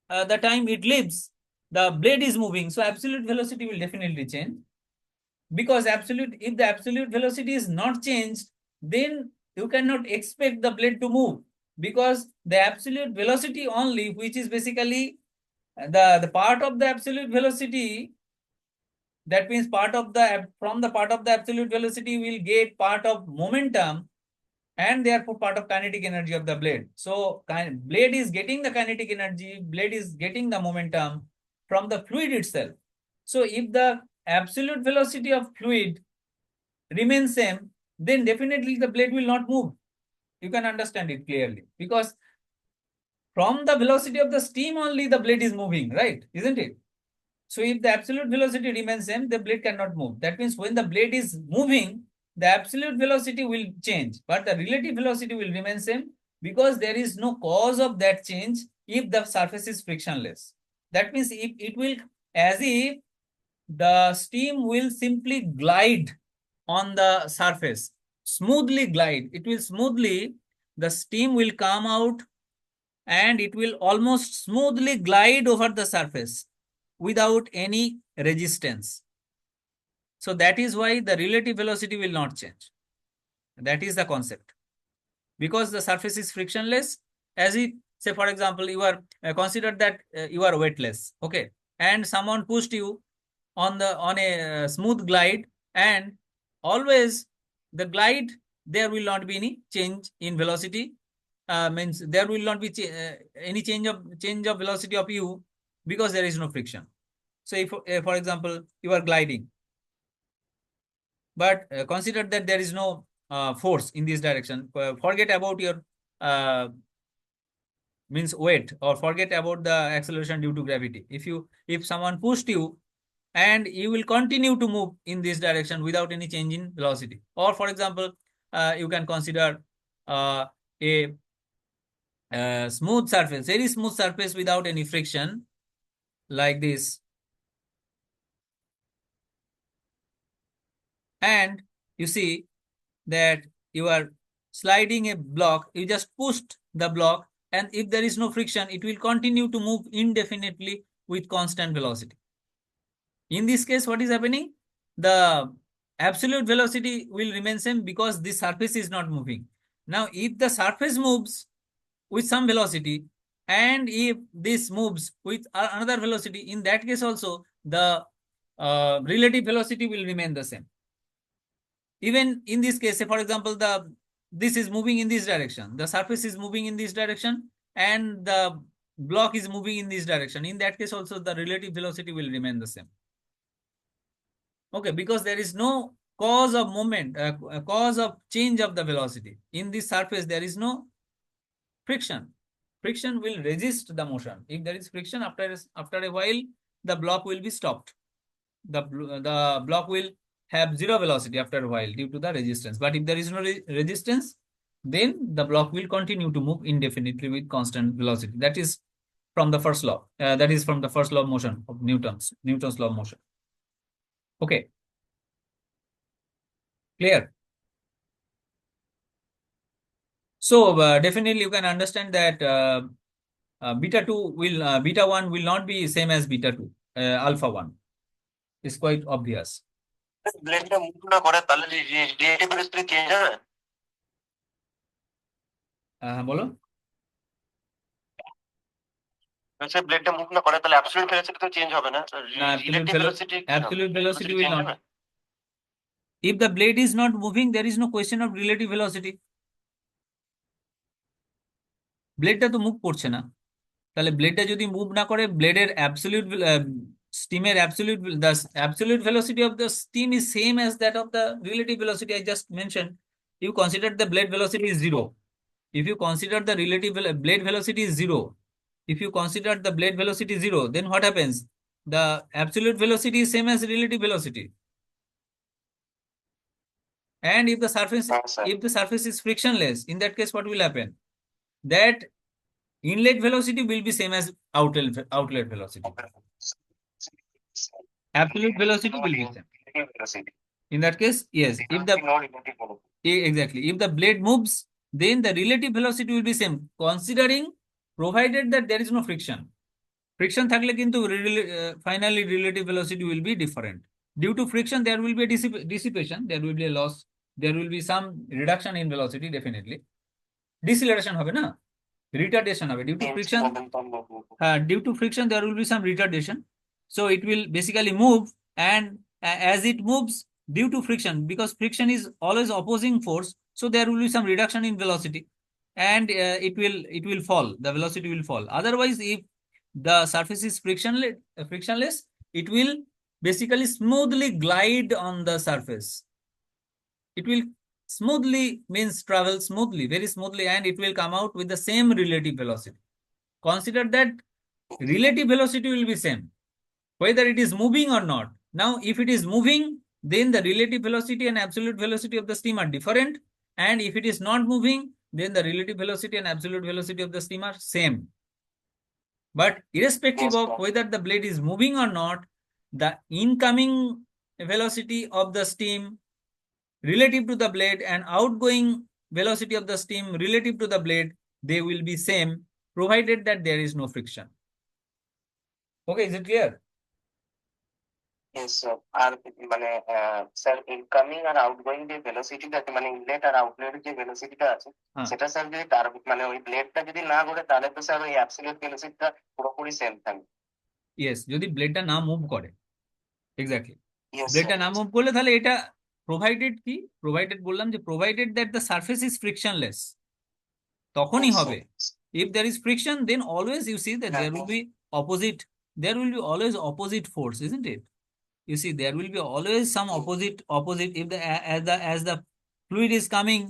the time it leaves, the blade is moving, so absolute velocity will definitely change. Because if the absolute velocity is not changed, then you cannot expect the blade to move, because the absolute velocity only, which is basically the part of the absolute velocity, that means from the part of the absolute velocity will get part of momentum, and therefore part of kinetic energy of the blade. So blade is getting the kinetic energy, blade is getting the momentum from the fluid itself. So if the absolute velocity of fluid remains same, then definitely the blade will not move. You can understand it clearly, because from the velocity of the steam only the blade is moving, right? Isn't it? So if the absolute velocity remains same, the blade cannot move. That means when the blade is moving, the absolute velocity will change, but the relative velocity will remain same, because there is no cause of that change if the surface is frictionless. That means if it will, as if the steam will simply glide on the surface, smoothly glide. It will smoothly, the steam will come out and it will almost smoothly glide over the surface without any resistance. So that is why the relative velocity will not change. That is the concept. Because the surface is frictionless, as if, say for example, you are considered that you are weightless, okay, and someone pushed you on a smooth glide, and always the glide, there will not be any change in velocity. Means there will not be any change of velocity of you, because there is no friction. So if for example you are gliding, but consider that there is no force in this direction, forget about your means weight, or forget about the acceleration due to gravity. If someone pushed you, and you will continue to move in this direction without any change in velocity. Or for example, you can consider a smooth surface, very smooth surface without any friction, like this, and you see that you are sliding a block, you just pushed the block, and if there is no friction, it will continue to move indefinitely with constant velocity. In this case, what is happening? The absolute velocity will remain same because the surface is not moving. Now, if the surface moves with some velocity, and if this moves with another velocity, in that case also the relative velocity will remain the same. Even in this case, say for example, this is moving in this direction, the surface is moving in this direction, and the block is moving in this direction. In that case also the relative velocity will remain the same. Okay, because there is no cause of moment, cause of change of the velocity. In this surface, there is no friction. Friction will resist the motion. If there is friction, after a while, the block will be stopped. The block will have zero velocity after a while due to the resistance. But if there is no resistance, then the block will continue to move indefinitely with constant velocity. That is from the first law. That is from the first law of motion of Newton's law of motion. Okay. Clear? So definitely you can understand that beta 1 will not be same as beta 2, alpha 1. It's quite obvious. ব্লেডটা move না করে তাহলে relative velocity change হবে? বলো। Sir ব্লেডটা move না করে তাহলে absolute velocity তো change হবে না, relative velocity absolute velocity will not. If the blade is not moving, there is no question of relative velocity. ব্লেডটা তো মুভ করছে না, তাহলে ব্লেডটা যদি মুভ না করে, ব্লেডের absolute স্টিমের absolute velocity of the steam is same as that of the relative velocity I just mentioned. You consider the blade velocity is zero. If you consider the relative blade velocity is zero, if you consider the blade velocity zero, then what happens? The absolute velocity is same as relative velocity. And if the surface is frictionless, in that case, what will happen? That inlet velocity will be same as outlet velocity. Absolute velocity will be same. In that case, yes. Exactly. If the blade moves, then the relative velocity will be same, considering provided that there is no friction. Friction থাকলে কিন্তু finally relative velocity will be different. Due to friction, there will be a dissipation, there will be a loss, there will be some reduction in velocity, definitely. Deceleration হবে না, retardation হবে due to friction. Due to friction, there will be some retardation. So it will basically move, and as it moves due to friction, because friction is always opposing force, so there will be some reduction in velocity, and it will fall. The velocity will fall. Otherwise, if the surface is frictionless, it will basically smoothly glide on the surface. It will smoothly means travel smoothly, very smoothly, and it will come out with the same relative velocity. Consider that relative velocity will be same whether it is moving or not. Now, if it is moving, then the relative velocity and absolute velocity of the steam are different, and if it is not moving, then the relative velocity and absolute velocity of the steam are same. But irrespective of whether the blade is moving or not, the incoming velocity of the steam relative to the blade and outgoing velocity of the steam relative to the blade, they will be same, provided that there is no friction. Okay, is it clear? Yes, sir. আর মানে sir incoming আর outgoing যে ভেলোসিটিটা আছে, মানে inlet আর আউটলেটের যে ভেলোসিটিটা আছে, সেটা sir যদি তার মানে ওই ব্লেডটা যদি না ঘোরে, তাহলে তো স্যার ওই অ্যাবসলিউট ভেলোসিটিটা পুরোপুরি সেম থাকবে। ইয়েস, যদি ব্লেডটা না মুভ করে। এক্স্যাক্টলি, ব্লেডটা না মুভ করলে তাহলে এটা প্রোভাইডেড কি, প্রোভাইডেড বললাম যে provided that the surface is frictionless, তখনই হবে। If there is friction, then always you see that there will be always opposite force, isn't it? You see, there will be always some opposite if as the fluid is coming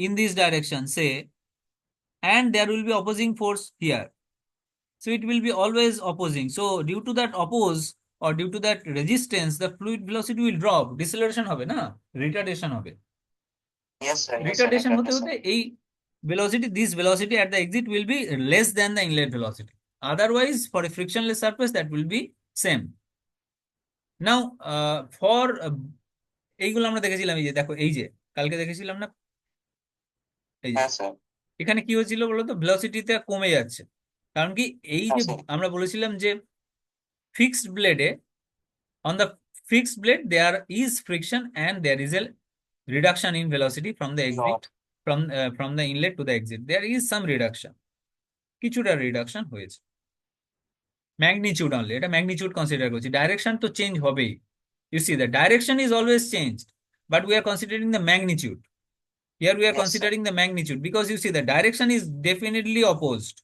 in this direction, say, and there will be opposing force here, so it will be always opposing. So due to that or due to that resistance, the fluid velocity will drop, deceleration হবে না, retardation হবে। Yes, sir. Retardation হতে এই velocity, this velocity at the exit will be less than the inlet velocity. Otherwise, for a frictionless surface, that will be same. Now, for এইগুলো আমরা দেখেছিলাম, এই যে দেখো, এই যে কালকে দেখেছিলাম না, এই যে এখানে কি হয়েছিল বলতো, ভেলোসিটিতে কমে যাচ্ছে। কারণ কি, এই যে আমরা বলেছিলাম যে fixed ব্লেডে, on the fixed blade there is friction and there is a reduction in velocity from the exit, from the inlet to the exit, there is some reduction, কিছুটা রিডাকশন হয়েছে, ম্যাগনিটিউড অনলি, এটা magnitude consider করছি, direction তো change হবেই, you see the direction is always changed, but we are considering the magnitude, here we are considering the magnitude, because you see the direction is definitely opposed,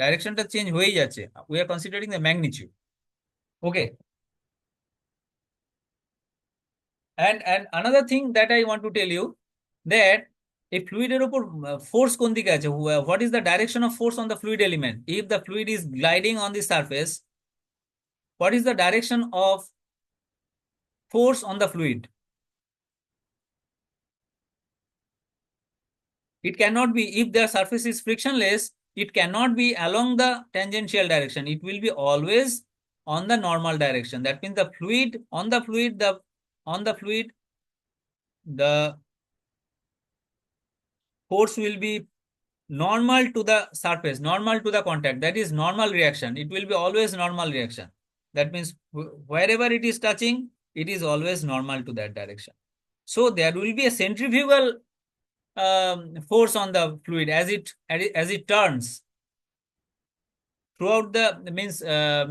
ডাইরেকশনটা change হয়েই যাচ্ছে, we are considering the magnitude. Okay. And another thing that I want to tell you, that a fluid এর উপর force কোন দিকে আছে, what is the direction of force on the fluid element, if the fluid is gliding on the surface, what is the direction of force on the fluid? It cannot be, if the surface is frictionless, it cannot be along the tangential direction, it will be always on the normal direction. That means the fluid, on the fluid, the force will be normal to the surface, normal to the contact, that is normal reaction, it will be always normal reaction. That means wherever it is touching, it is always normal to that direction. So there will be a centrifugal force on the fluid as it turns throughout the,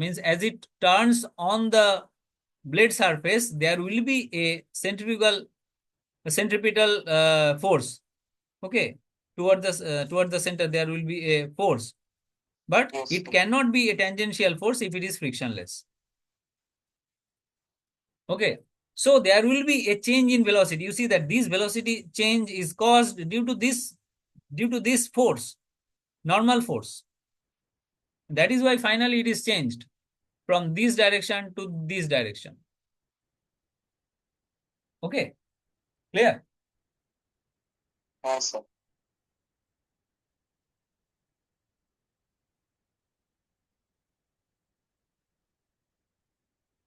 means as it turns on the blade surface, there will be a centripetal force. Okay, toward the center there will be a force, but it cannot be a tangential force if it is frictionless. Okay, so there will be a change in velocity. You see that this velocity change is caused due to this force, normal force. That is why finally it is changed from this direction to this direction. Okay, clear? Yes, sir.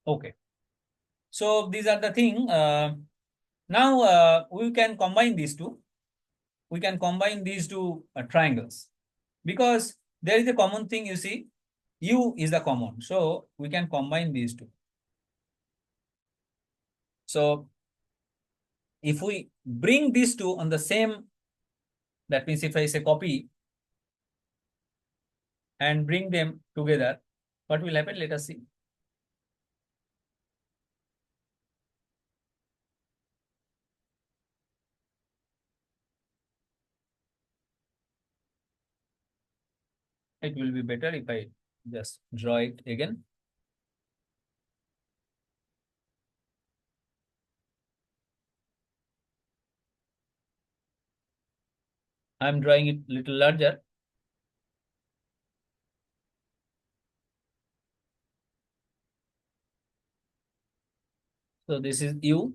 Okay, so these are the thing. Now we can combine these two. We can combine these two triangles, because there is a common thing, you see, u is the common, so we can combine these two. So if we bring these two on the same, that means if I say copy and bring them together, what will happen, let us see. It will be better if I just draw it again. I'm drawing it little larger. So this is u.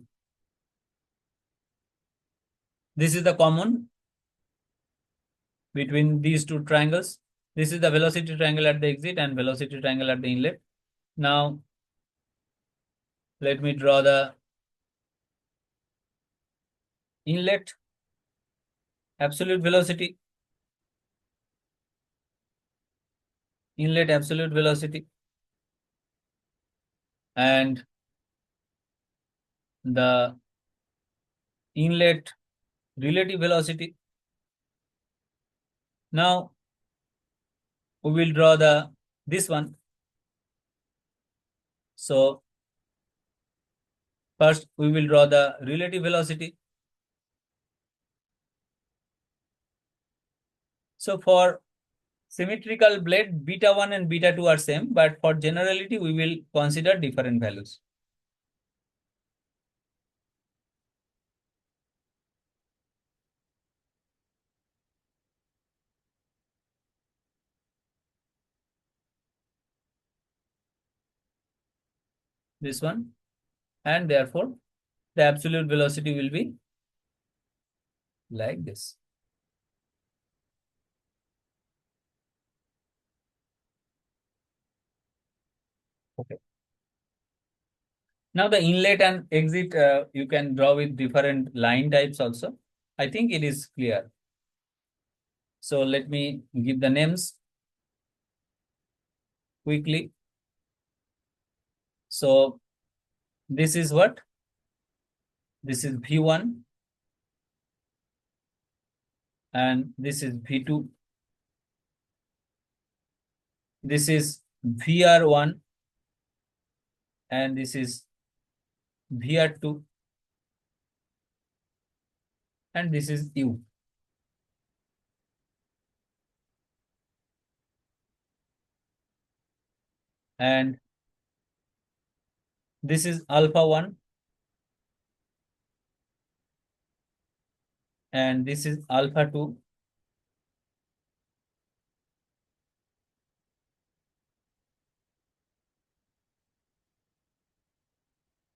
This is the common between these two triangles. This is the velocity triangle at the exit and velocity triangle at the inlet. Now, let me draw the inlet absolute velocity. Inlet absolute velocity. And the inlet relative velocity. Now, we will draw this one. So, first we will draw the relative velocity. So for symmetrical blade, beta 1 and beta 2 are same, but for generality, we will consider different values. This one, and therefore the absolute velocity will be like this. Now the inlet and exit you can draw with different line types also. I think it is clear. So let me give the names quickly. So this is what? This is V1 and this is V2. This is VR1 and this is VR2 and this is U. And this is alpha 1 and this is alpha 2.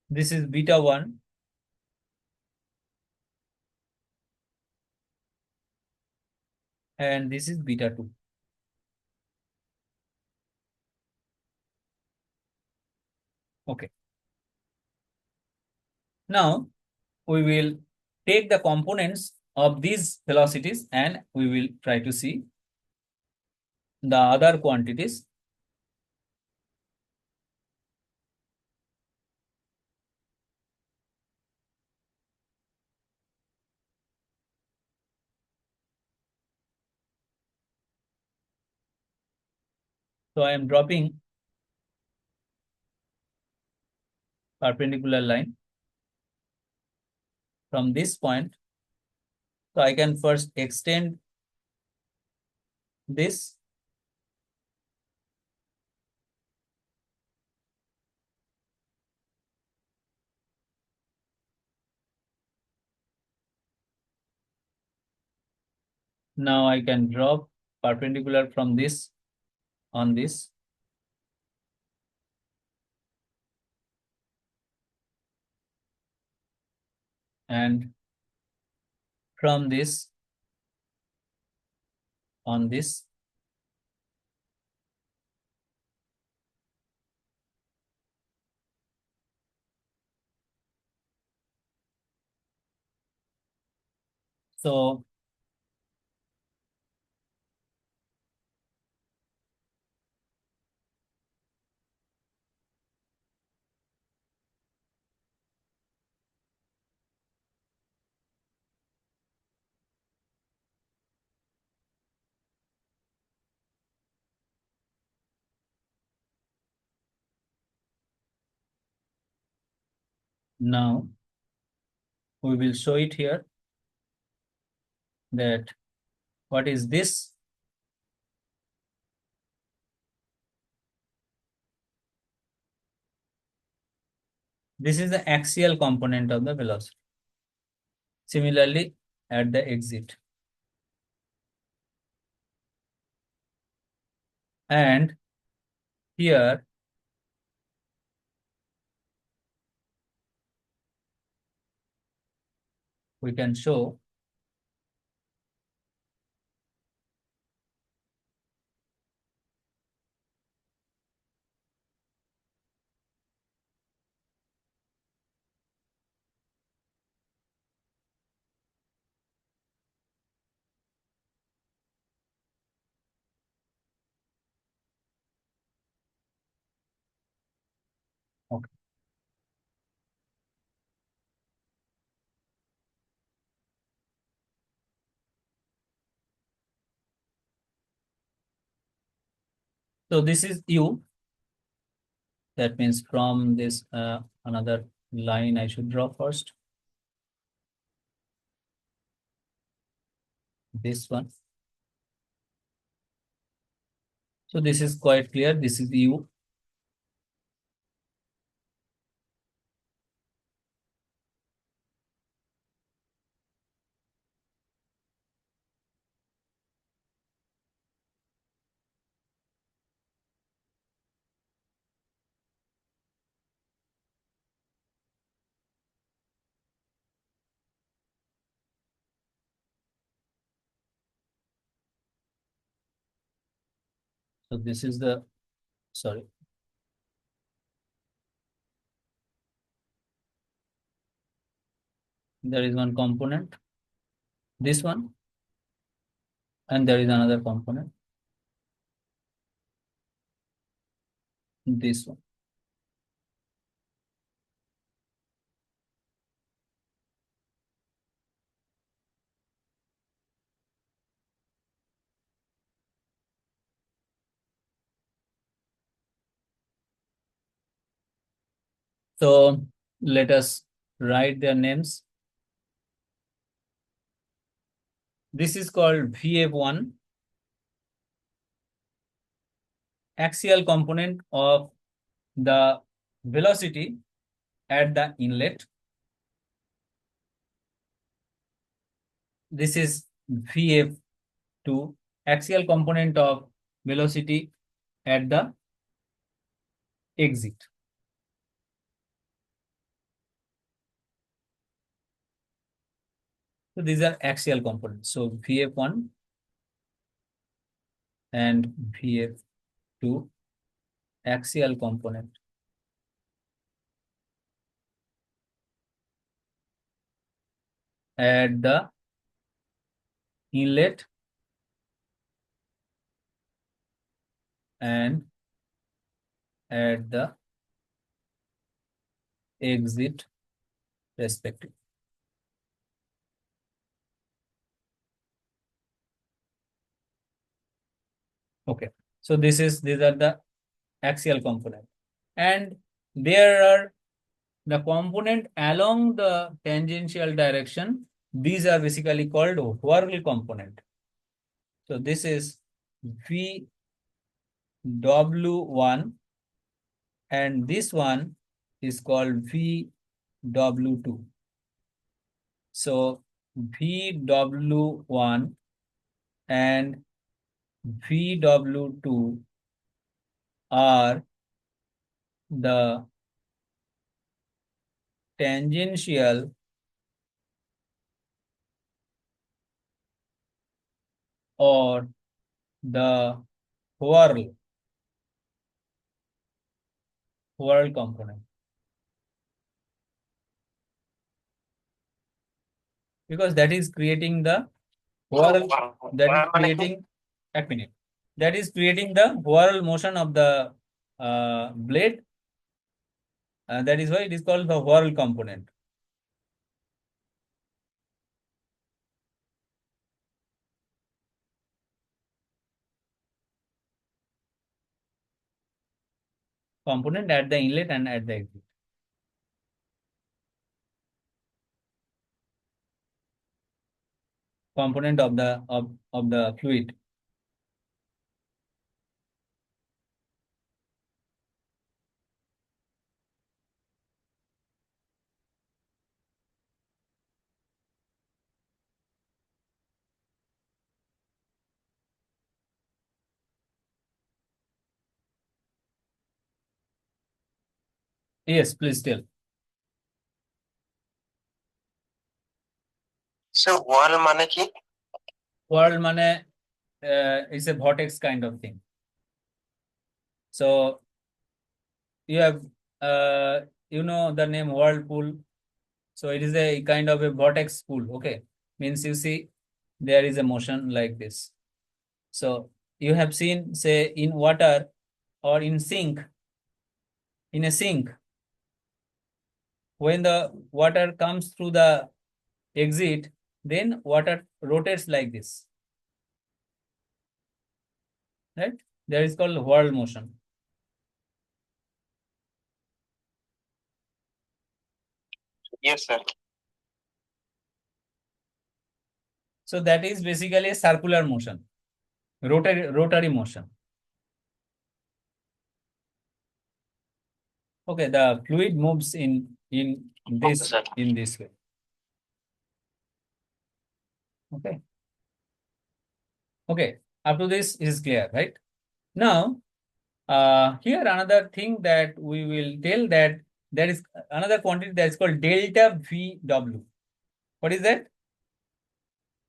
This is beta 1 and this is beta 2. Okay. Now we will take the components of these velocities and we will try to see the other quantities. So I am dropping perpendicular line from this point. So I can first extend this. Now I can drop perpendicular from this on this. And from this on this. So now we will show it here that what is this? This is the axial component of the velocity. Similarly, at the exit. And here we can show okay. So this is U. That means from this another line I should draw first. This one. So this is quite clear. This is U. So this is the, sorry. There is one component, this one, and there is another component, this one. So let us write their names. This is called VF1, axial component of the velocity at the inlet. This is VF2, axial component of velocity at the exit. So these are axial components. So VF1 and VF2, axial component at the inlet and at the exit respectively. Okay, so these are the axial component, and there are the component along the tangential direction. These are basically called whirl component. So this is VW1 and this one is called VW2. So VW1 and VW2 are the tangential or the whirl component, because that is creating the whirl, that is creating a minute, that is creating the whirl motion of the blade. That is why it is called the whirl component. Component at the inlet and at the exit. Component of the fluid. Yes, please tell. So whirl মানে কি? Whirl মানে is a vortex kind of thing. So you have the name whirlpool. So it is a kind of a vortex pool. Okay, means you see there is a motion like this. So you have seen, say, in water or in a sink, when the water comes through the exit, then water rotates like this, right? That is called whirl motion. Yes, sir. So that is basically a circular motion, rotary motion. Okay, the fluid moves in this way. Okay. Okay, up to this is clear, right? Now, here another thing that we will tell, that there is another quantity that is called delta VW. What is that?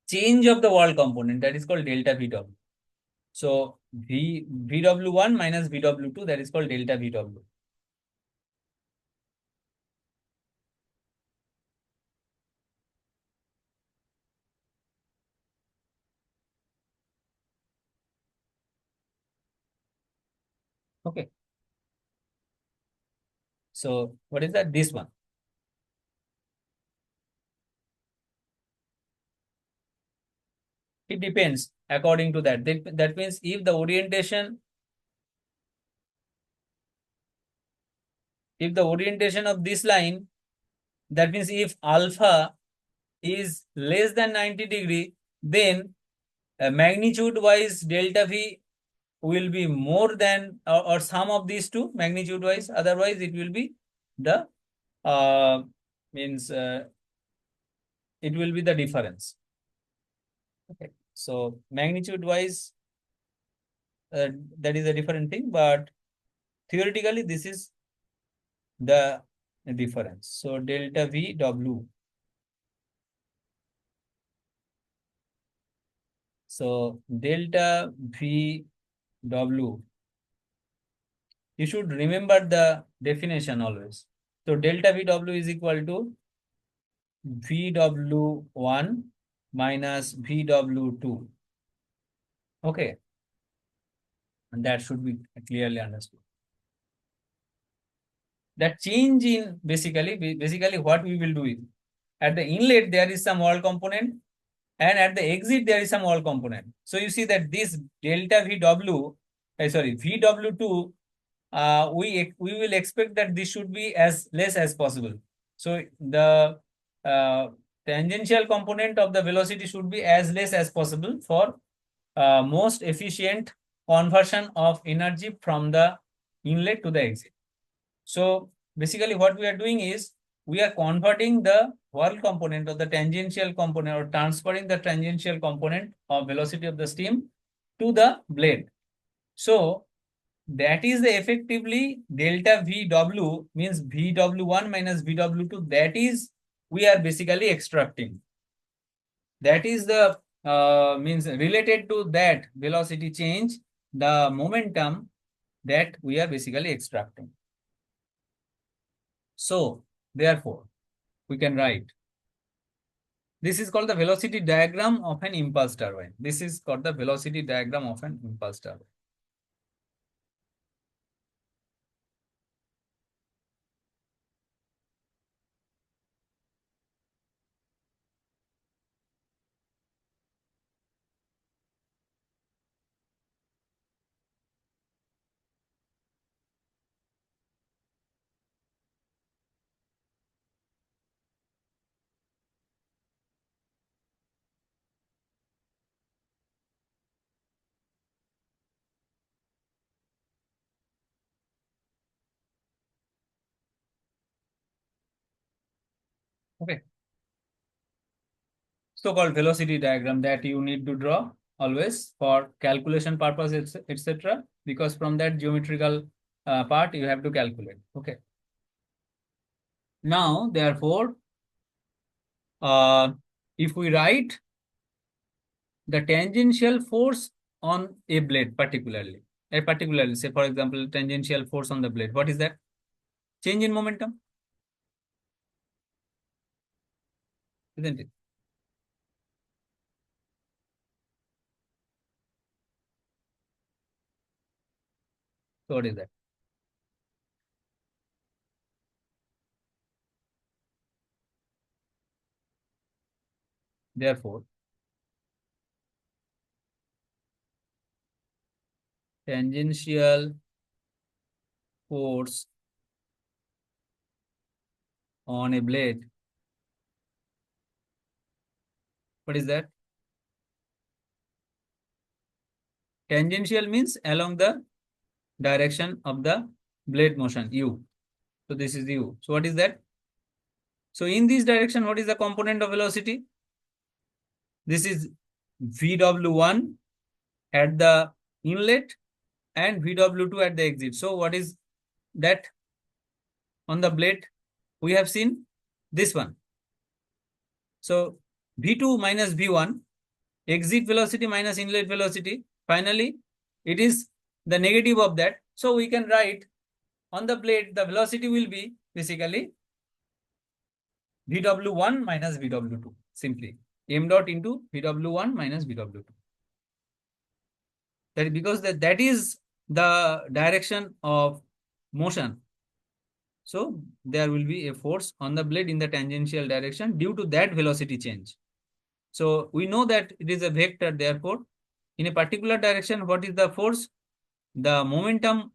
Change of the wall component, that is called delta VW. So VW1 minus VW2, that is called delta VW. Okay. So what is that? This one. It depends according to that. That means if the orientation of this line, that means if alpha is less than 90 degree, then magnitude wise delta V will be more than or sum of these two magnitude wise. Otherwise, it will be the means it will be the difference. Okay. So magnitude wise, that is a different thing, but theoretically this is the difference. So delta V W. So delta V W. You should remember the definition always. So delta VW is equal to VW1 minus VW2. Okay. And that should be clearly understood. That change in basically what we will do is at the inlet there is some wall component and at the exit there is some wall component. So you see that this delta VW, VW2, we will expect that this should be as less as possible. So the tangential component of the velocity should be as less as possible for most efficient conversion of energy from the inlet to the exit. So basically what we are doing is we are converting the whirl component or the tangential component or transferring the tangential component of velocity of the steam to the blade. So that is the effectively delta VW means VW1 minus VW2. That is we are basically extracting. That is the means related to that velocity change, the momentum that we are basically extracting. So therefore, we can write. This is called the velocity diagram of an impulse turbine. This is called the velocity diagram of an impulse turbine. Okay. So-called velocity diagram that you need to draw always for calculation purpose, etc. Because from that geometrical part you have to calculate. Okay. Now, therefore, if we write the tangential force on a blade, particularly say for example tangential force on the blade, what is that? Change in momentum, isn't it? So what is that? Therefore, tangential force on a blade, what is that? Tangential means along the direction of the blade motion, u. So this is u. So what is that? So in this direction, what is the component of velocity? This is VW1 at the inlet and VW2 at the exit. So what is that on the blade? We have seen this one. So V2 minus V1, exit velocity minus inlet velocity. Finally, it is the negative of that. So we can write on the blade, the velocity will be basically VW1 minus VW2, simply m dot into VW1 minus VW2. That because that is the direction of motion. So there will be a force on the blade in the tangential direction due to that velocity change. So we know that it is a vector, therefore, in a particular direction, what is the force? The momentum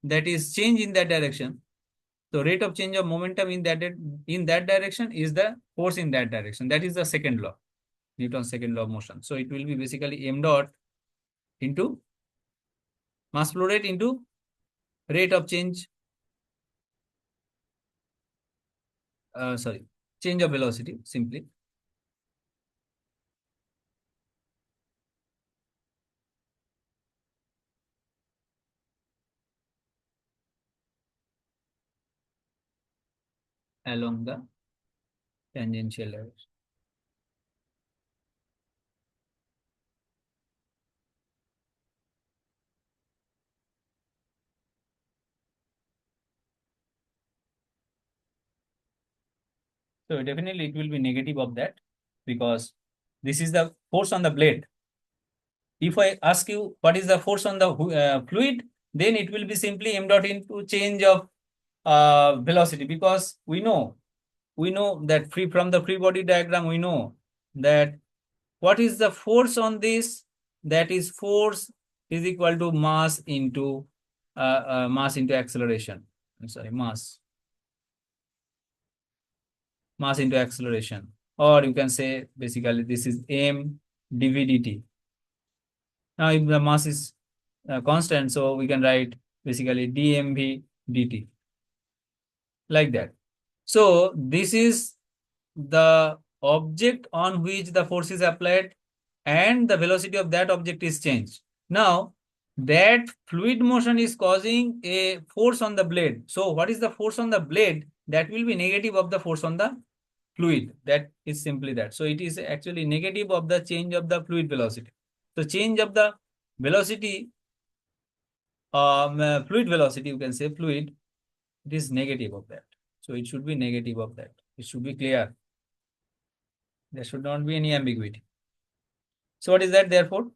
that is change in that direction. So rate of change of momentum in that direction is the force in that direction. That is the second law, Newton's second law of motion. So it will be basically m dot into mass flow rate into rate of change, change of velocity simply. Along the tangential direction. So definitely it will be negative of that because this is the force on the blade. If I ask you what is the force on the fluid, then it will be simply m dot into change of velocity, because we know that from the free body diagram, we know that what is the force on this? That is force is equal to mass into acceleration. I'm sorry, mass into acceleration, or you can say basically this is m dv dt. Now if the mass is constant, so we can write basically dmv dt like that. So this is the object on which the force is applied and the velocity of that object is changed. Now that fluid motion is causing a force on the blade. So what is the force on the blade? That will be negative of the force on the fluid. That is simply that. So it is actually negative of the change of the fluid velocity. So change of the velocity, fluid velocity, you can say fluid, it is negative of that. So it should be negative of that. It should be clear. There should not be any ambiguity. So what is that therefore?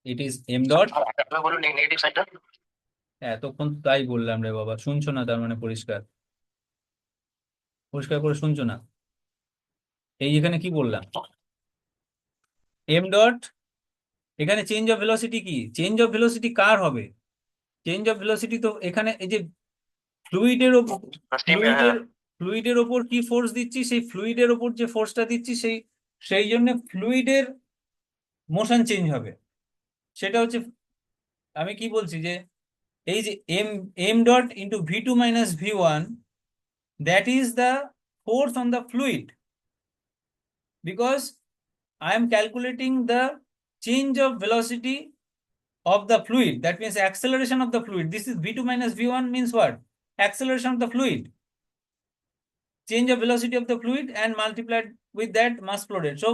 It is m dot. Negative সাইডটা এতক্ষণ তাই বললাম রে বাবা, শুনছো না? তার মানে পরিষ্কার পরিষ্কার করে শুনছো না? এই এখানে কি বললাম? m ডট, এখানে চেঞ্জ অফ ভেলোসিটি কি? চেঞ্জ অফ ভেলোসিটি কার হবে? চেঞ্জ অফ ভেলোসিটি তো এখানে এই যে ফ্লুইডের ওপর, ফ্লুইডের ওপর কি ফোর্স দিচ্ছি, সেই ফ্লুইডের ওপর যে ফোর্সটা দিচ্ছি সেই জন্য ফ্লুইডের মোশন চেঞ্জ হবে। সেটা হচ্ছে, আমি কি বলছি যে এই যে m dot into v2 minus v1, that is the force on the fluid, because I am calculating the change of velocity of the fluid. That means acceleration of the fluid. This is v2 minus v1 means what? Acceleration of the fluid, change of velocity of the fluid, and multiplied with that mass flow rate. So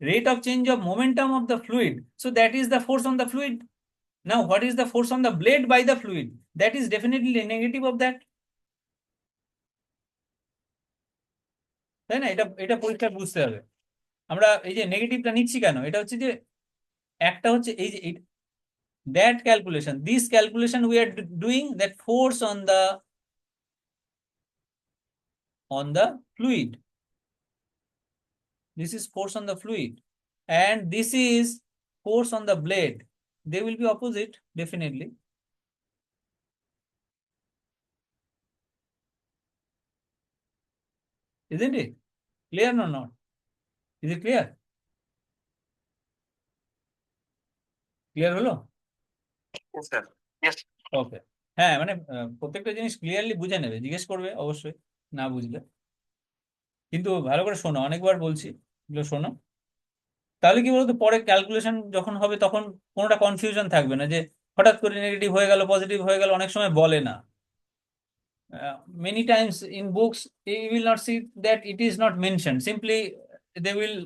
rate of change of momentum of the fluid, so that is the force on the fluid. Now what is the force on the blade by the fluid? That is definitely negative of that. তাই না? এটা এটা পরিষ্কার বুঝতে হবে। আমরা এই যে নেগেটিভটা নিচ্ছি কেন? এটা হচ্ছে যে একটা হচ্ছে এই যে that calculation, this calculation we are doing, that force on the fluid. This is force on the fluid, and this is force on the blade. They will be opposite definitely. Isn't it clear or not? Is it clear? Clear হলো? Sir yes okay, হ্যাঁ, মানে প্রত্যেকটা জিনিস clearly বুঝে নেবে, জিজ্ঞেস করবে অবশ্যই না বুঝলে, কিন্তু ভালো করে শোনো, অনেকবার বলছি এগুলো শোনো। তাহলে কি বলতো, পরে ক্যালকুলেশন যখন হবে তখন কোনোটা কনফিউশন থাকবে না, যে হঠাৎ করে নেগেটিভ হয়ে গেল পজিটিভ হয়ে গেল, অনেক সময় বলে না। Many times in books you will not see that it is not mentioned, simply they will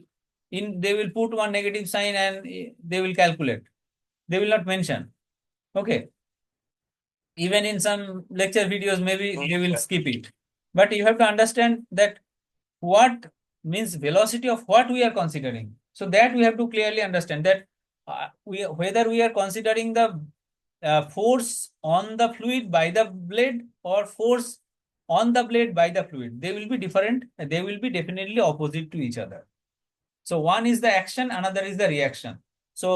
they will put one negative sign and they will calculate, they will not mention. Okay, even in some lecture videos maybe they will skip it, but you have to understand that what means velocity of what we are considering, so that we have to clearly understand that whether we are considering the force on the fluid by the blade or force on the blade by the fluid. They will be different. They will be definitely opposite to each other. So one is the action, another is the reaction. So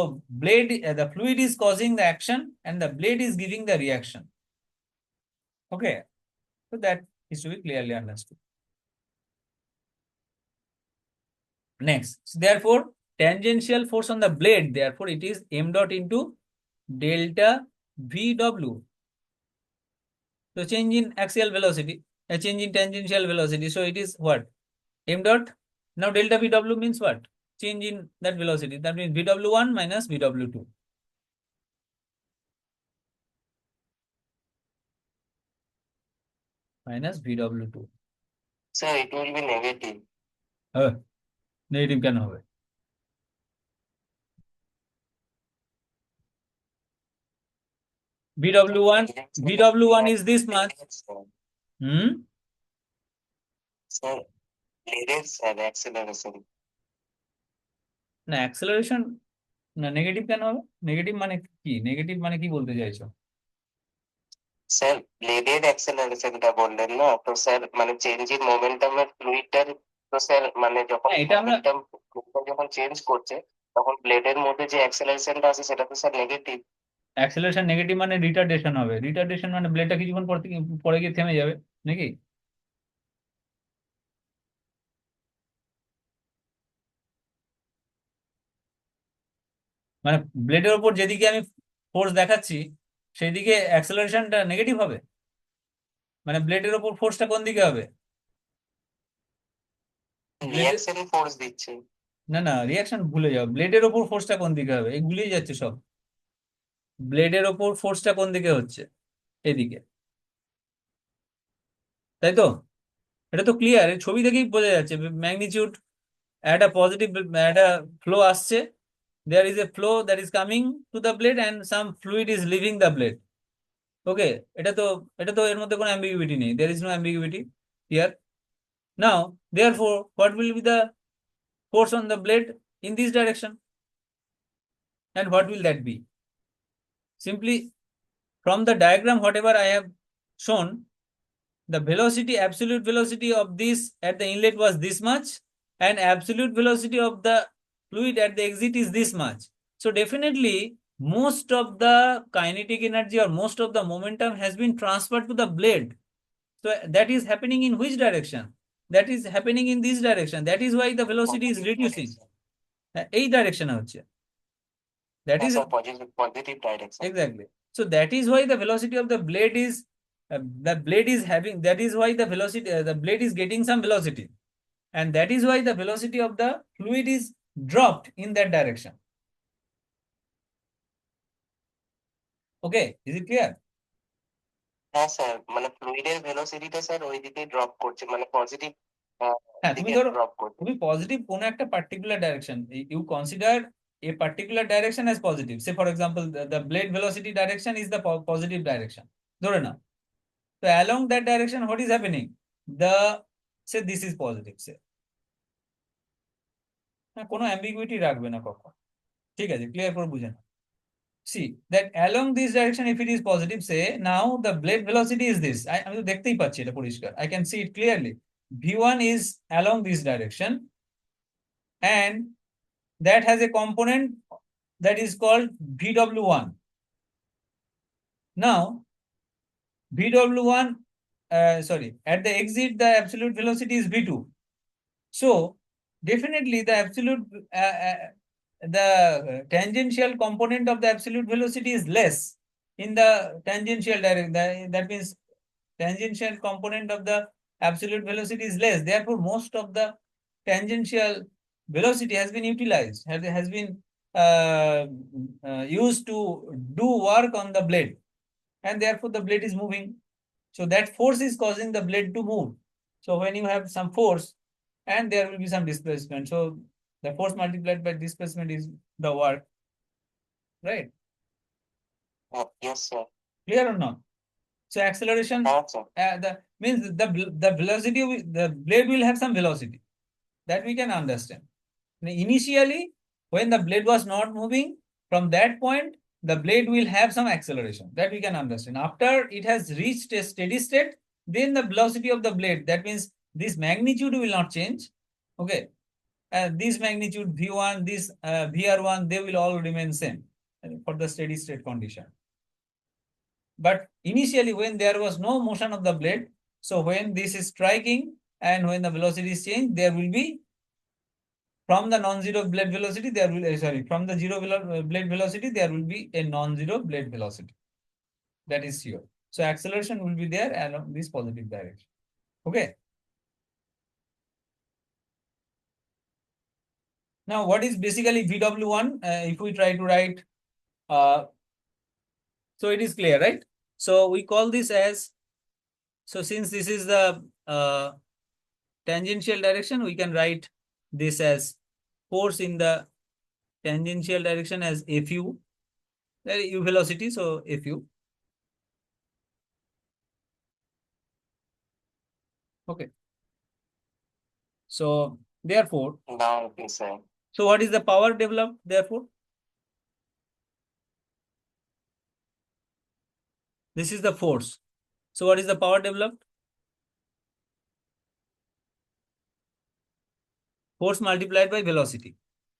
blade, the fluid is causing the action and the blade is giving the reaction. Okay, so that is to be clearly understood. Next, so therefore, tangential force on the blade, therefore it is m dot into delta VW. So change in axial velocity, a change in tangential velocity. So it is what? M dot. Now delta VW means what? Change in that velocity. That means VW1 minus VW2. Minus VW2. Sir, it will be negative. Negative কেন হবে? VW1 is this much. Sir, blades and acceleration. না acceleration না negative কেন হবে? Negative মানে কি? Negative মানে কি বলতে চাইছো? স্যার ব্লেডের অ্যাক্সেলারেশনটা বললেন না, তো স্যার মানে চেঞ্জ ইন মোমেন্টামের ফ্লুইডটার, তো স্যার মানে যখন এটা আমরা মোমেন্টাম যখন চেঞ্জ করছে তখন ব্লেডের মধ্যে যে অ্যাক্সেলারেশনটা আছে সেটা তো স্যার নেগেটিভ। অ্যাক্সেলারেশন নেগেটিভ মানে রিটার্ডেশন হবে। রিটার্ডেশন মানে ব্লেডটা কিছুক্ষণ পর থেকে পরে গিয়ে থেমে যাবে নাকি? মানে ব্লেডের উপর যেদিকে আমি ফোর্স দেখাচ্ছি সেই দিকে অ্যাক্সেলারেশনটা নেগেটিভ হবে। মানে ব্লেডের উপর ফোর্সটা কোন দিকে হবে? রিঅ্যাকশন ফোর্স দিচ্ছে। না না, রিয়াকশন ভুলে যাও। ব্লেডের উপর ফোর্সটা কোন দিকে হবে? এই ভুলেই যাচ্ছে সব। ব্লেডের উপর ফোর্সটা কোন দিকে হচ্ছে? এদিকে, তাই তো? এটা তো ক্লিয়ার, ছবি দেখেই বোঝা যাচ্ছে। ম্যাগনিটিউড একটা পজিটিভ একটা ফ্লো আসছে, there is a flow that is coming to the blade and some fluid is leaving the blade. Okay, এটা তো এর মধ্যে কোনো অ্যাম্বিগুইটি নেই, there is no ambiguity here. Now therefore what will be the force on the blade in this direction, and what will that be? Simply from the diagram whatever I have shown, the velocity, absolute velocity of this at the inlet was this much, and absolute velocity of the fluid at the exit is this much. So definitely most of the kinetic energy or most of the momentum has been transferred to the blade. So that is happening in which direction? That is happening in this direction. That is why the velocity is reducing. এই ডাইরেকশনে হচ্ছে। That is positive direction. Exactly. So that is why the velocity of the blade is having, that is why the velocity the blade is getting some velocity, and that is why the velocity of the fluid is dropped in that direction. Okay, is it clear? হ্যাঁ sir, মানে ফ্লুইডের ভেলোসিটিটা sir ওই দিকে drop করছে, মানে positive হ্যাঁ, তুমি দিকে ধরো ড্রপ করছে। তুমি পজিটিভ কোন একটা particular direction, you consider a particular direction as positive. Say for example, the blade velocity direction is the positive direction, ধরে নাও। So along that direction what is happening? The, say this is positive, say, কোনো ambiguity রাখবে না কখন, ঠিক আছে? Clear করে বুঝে নাও। See that along this direction if it is positive, say now the blade velocity is this, আমি তো দেখতেই পাচ্ছি এটা পরিষ্কার, I can see it clearly. V1 is along this direction and that has a component that is called VW1. Now VW1 sorry, at the exit the absolute velocity is V2. So definitely the absolute the tangential component of the absolute velocity is less in the tangential direction. That means tangential component of the absolute velocity is less. Therefore, most of the tangential velocity has been utilized, has been used to do work on the blade, and therefore the blade is moving. So that force is causing the blade to move. So when you have some force and there will be some displacement, so the force multiplied by displacement is the work, right? Yes sir. Clear or not? So acceleration, the means the velocity of the blade will have some velocity, that we can understand. Initially when the blade was not moving, from that point the blade will have some acceleration, that we can understand. After it has reached a steady state, then the velocity of the blade, that means this magnitude will not change. Okay. This magnitude V1, this VR1, they will all remain same for the steady state condition. But initially, when there was no motion of the blade, so when this is striking and when the velocity is changed, there will be from the non-zero blade velocity, there will from the zero blade velocity, there will be a non-zero blade velocity. That is sure. So acceleration will be there along this positive direction. Okay. Now, what is basically VW1? If we try to write, so it is clear, right? So we call this as, so since this is the tangential direction, we can write this as force in the tangential direction as Fu, U velocity, so Fu. Okay. So therefore, now we say, so what is the power developed therefore? This is the force. So what is the power developed? Force multiplied by velocity.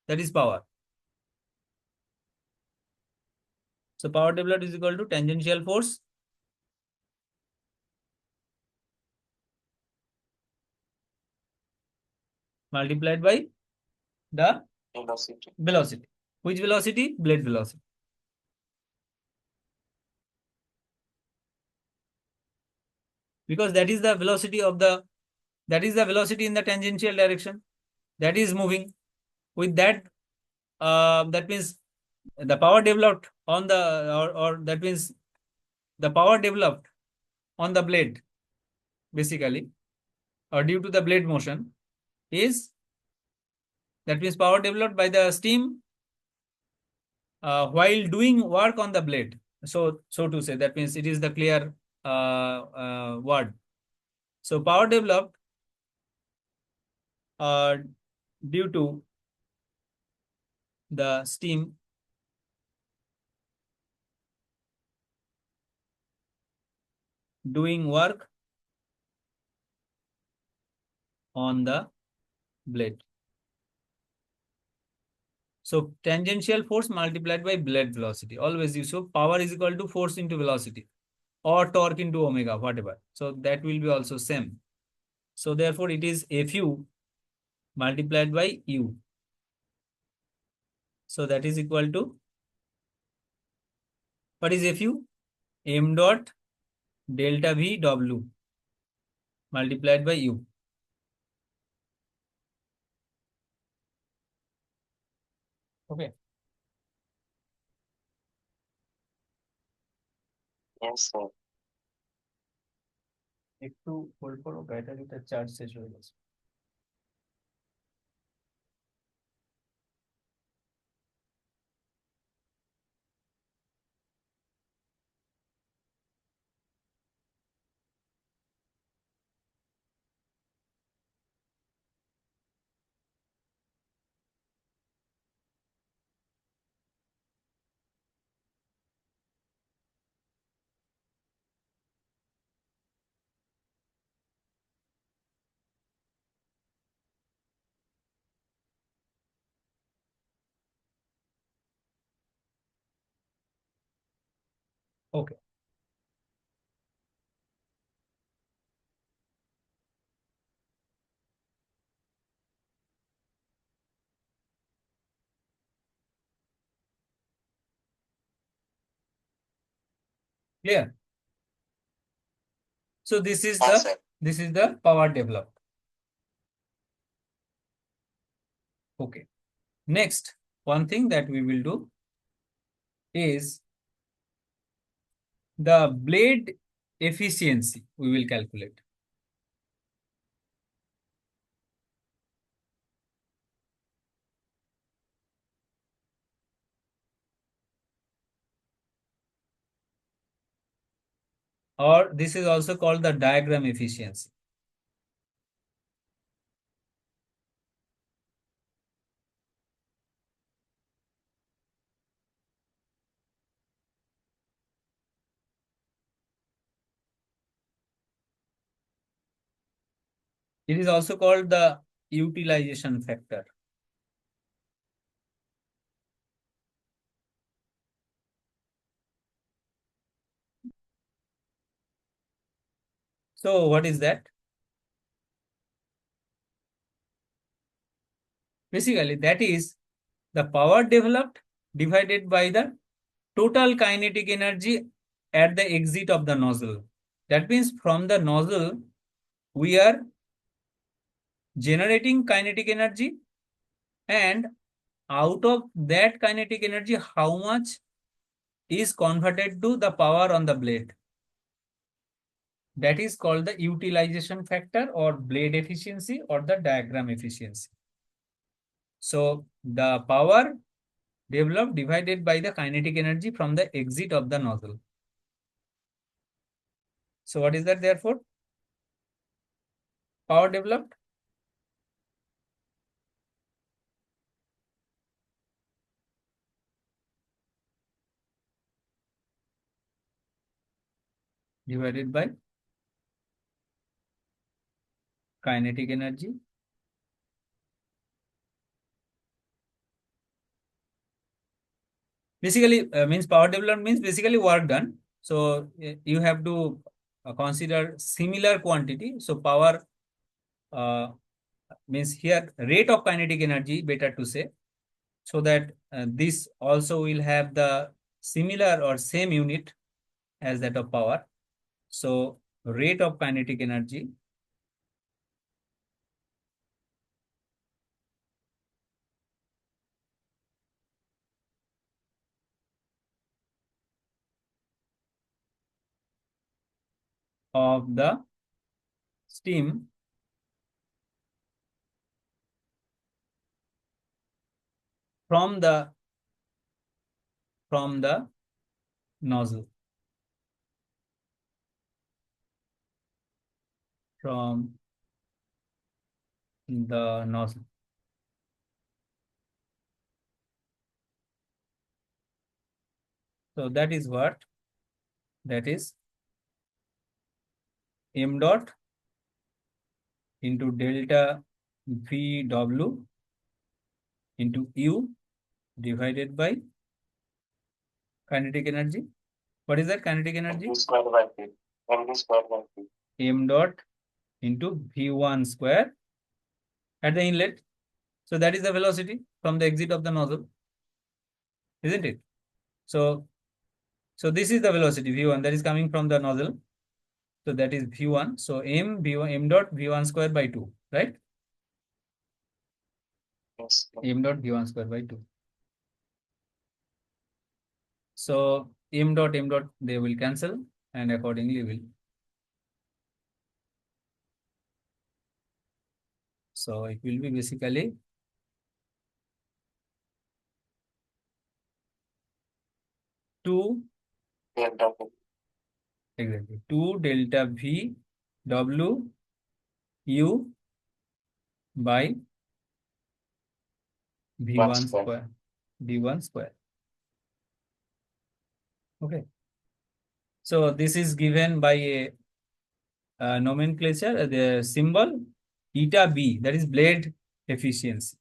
That is power. So power developed is equal to tangential force multiplied by the velocity. velocity. Which velocity? Blade velocity. Because that is the velocity of the, that is the velocity in the tangential direction. That is moving. With that, that means the power developed on the, or that means the power developed on the blade, basically, or due to the blade motion, is, that means power developed by the steam while doing work on the blade. So to say, that means it is the clear word. So power developed uh, due to the steam doing work on the blade. So tangential force multiplied by blade velocity. Always use, so power is equal to force into velocity or torque into omega, whatever. So that will be also same. So therefore it is Fu multiplied by U. So that is equal to, what is Fu? M dot delta V W multiplied by U. Okay. Yes, sir. একটু hold করো, ব্যাটারিটা charge শেষ হয়ে গেছে। Okay. Clear? So this is Yes, the, sir. this is the power developed. Okay. Next, one thing that we will do is the blade efficiency we will calculate. Or this is also called the diagram efficiency. It is also called the utilization factor. So what is that? Basically, that is the power developed divided by the total kinetic energy at the exit of the nozzle. That means from the nozzle, we are generating kinetic energy, and out of that kinetic energy, how much is converted to the power on the blade. That is called the utilization factor or blade efficiency or the diagram efficiency. So the power developed divided by the kinetic energy from the exit of the nozzle. So what is that therefore? Power developed divided by kinetic energy basically means power development means basically work done. So you have to consider similar quantity. So power uh, means here rate of kinetic energy, better to say, so that this also will have the similar or same unit as that of power. So rate of kinetic energy of the steam from the nozzle, from the nozzle. So that is what? That is m dot into delta VW into U divided by kinetic energy. What is that kinetic energy? square by P. MD square by P. M dot into V1 square at the inlet. So that is the velocity from the exit of the nozzle, isn't it? So this is the velocity V1 that is coming from the nozzle. So that is V1. So M V1 M dot V1 square by 2, right? Yes. M dot V1 square by 2. So M dot they will cancel, and accordingly will. So it will be basically 2 exactly 2 delta V W U by V1 square V1 square. Okay. So this is given by a nomenclature, the symbol eta B, that is blade efficiency.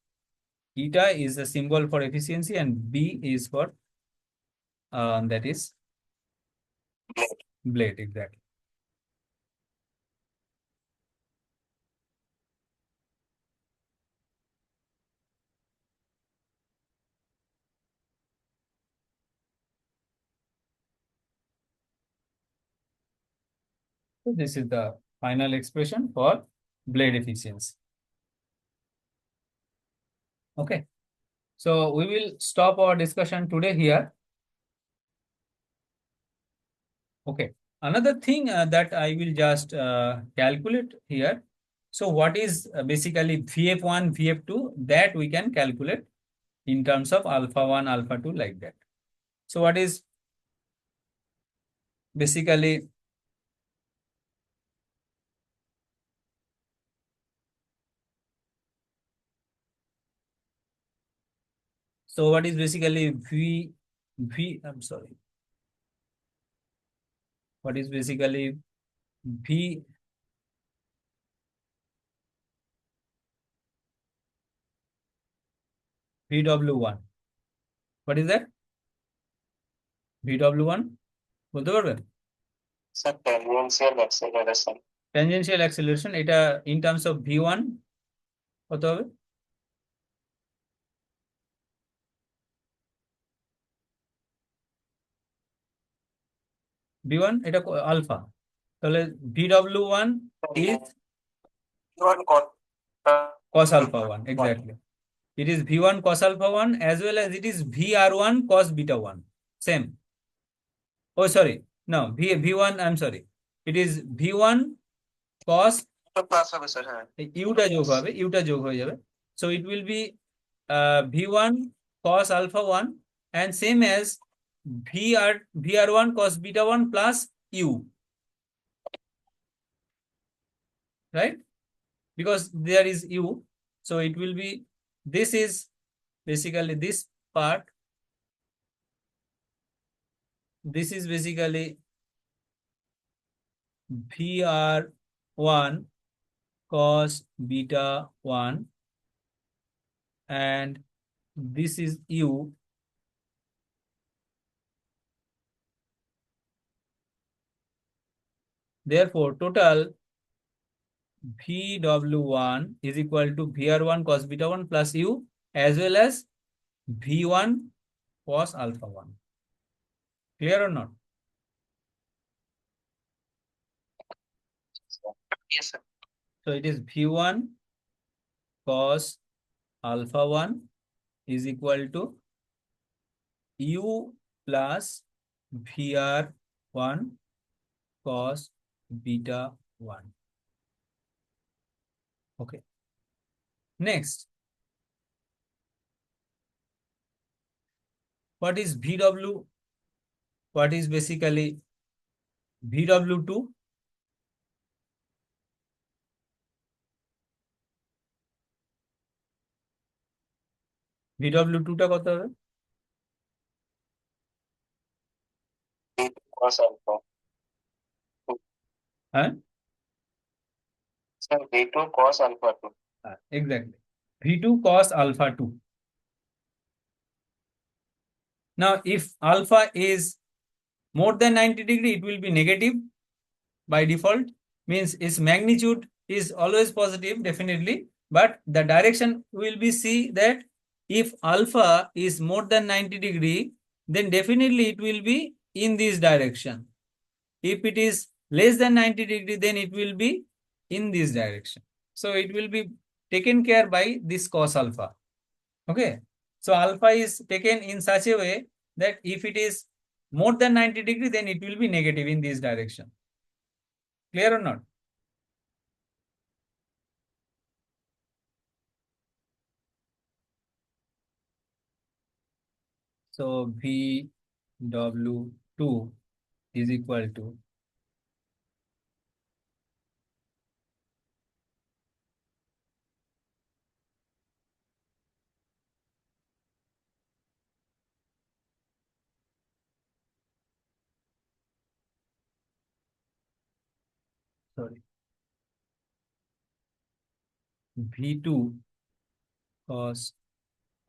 Eta is the symbol for efficiency and B is for that is blade, exactly. So this is the final expression for blade efficiency. Okay. So we will stop our discussion today here. Okay. Another thing that I will just calculate here. So what is basically VF1, VF2 that we can calculate in terms of alpha 1, alpha 2 like that. So what is basically what is basically I'm sorry. What is basically V VW1. What is that? VW1 বলতে পারবেন? Sir tangential acceleration. Tangential acceleration, এটা in terms of V1 কত হবে? V1 এটা alpha, তাহলে VW1 is V1 cos alpha 1, exactly. It is V1 cos alpha 1 as well as it is VR1 cos beta 1. Same. Oh, sorry. No, V1, I'm sorry. It is V1 cos, plus হবে sir, হ্যাঁ Yuta যোগ হবে, Yuta যোগ হয়ে যাবে। So it will be V1 cos alpha 1 and same as VR1 cos beta 1 plus U. Right? Because there is U. So it will be, this is basically this part. This is basically VR1 cos beta 1 and this is U. Therefore, total VW1 is equal to VR1 cos beta 1 plus U as well as V1 cos alpha 1. Clear or not? Yes, sir. So it is V1 cos alpha 1 is equal to U plus VR1 cos beta 1. Okay. Next, what is VW? What is basically VW2? VW2 টা কত হবে? cos alpha, হ্যাঁ, sir V2 cos alpha 2। exactly. V2 cos alpha 2. Now, if alpha is more than 90 degree, it will be negative by default. Means its magnitude is always positive, definitely. But the direction will be see that if alpha is more than 90 degree, then definitely it will be in this direction. If it is less than 90 degree, then it will be in this direction. So it will be taken care by this cos alpha. Okay. So alpha is taken in such a way that if it is more than 90 degree, then it will be negative in this direction. Clear or not? So VW2 is equal to sorry V2 cos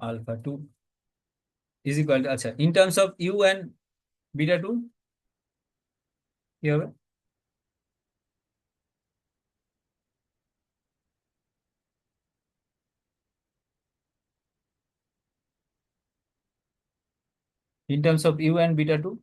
alpha 2 is equal to, acha, in terms of U and beta 2 কি হবে? In terms of U and beta 2,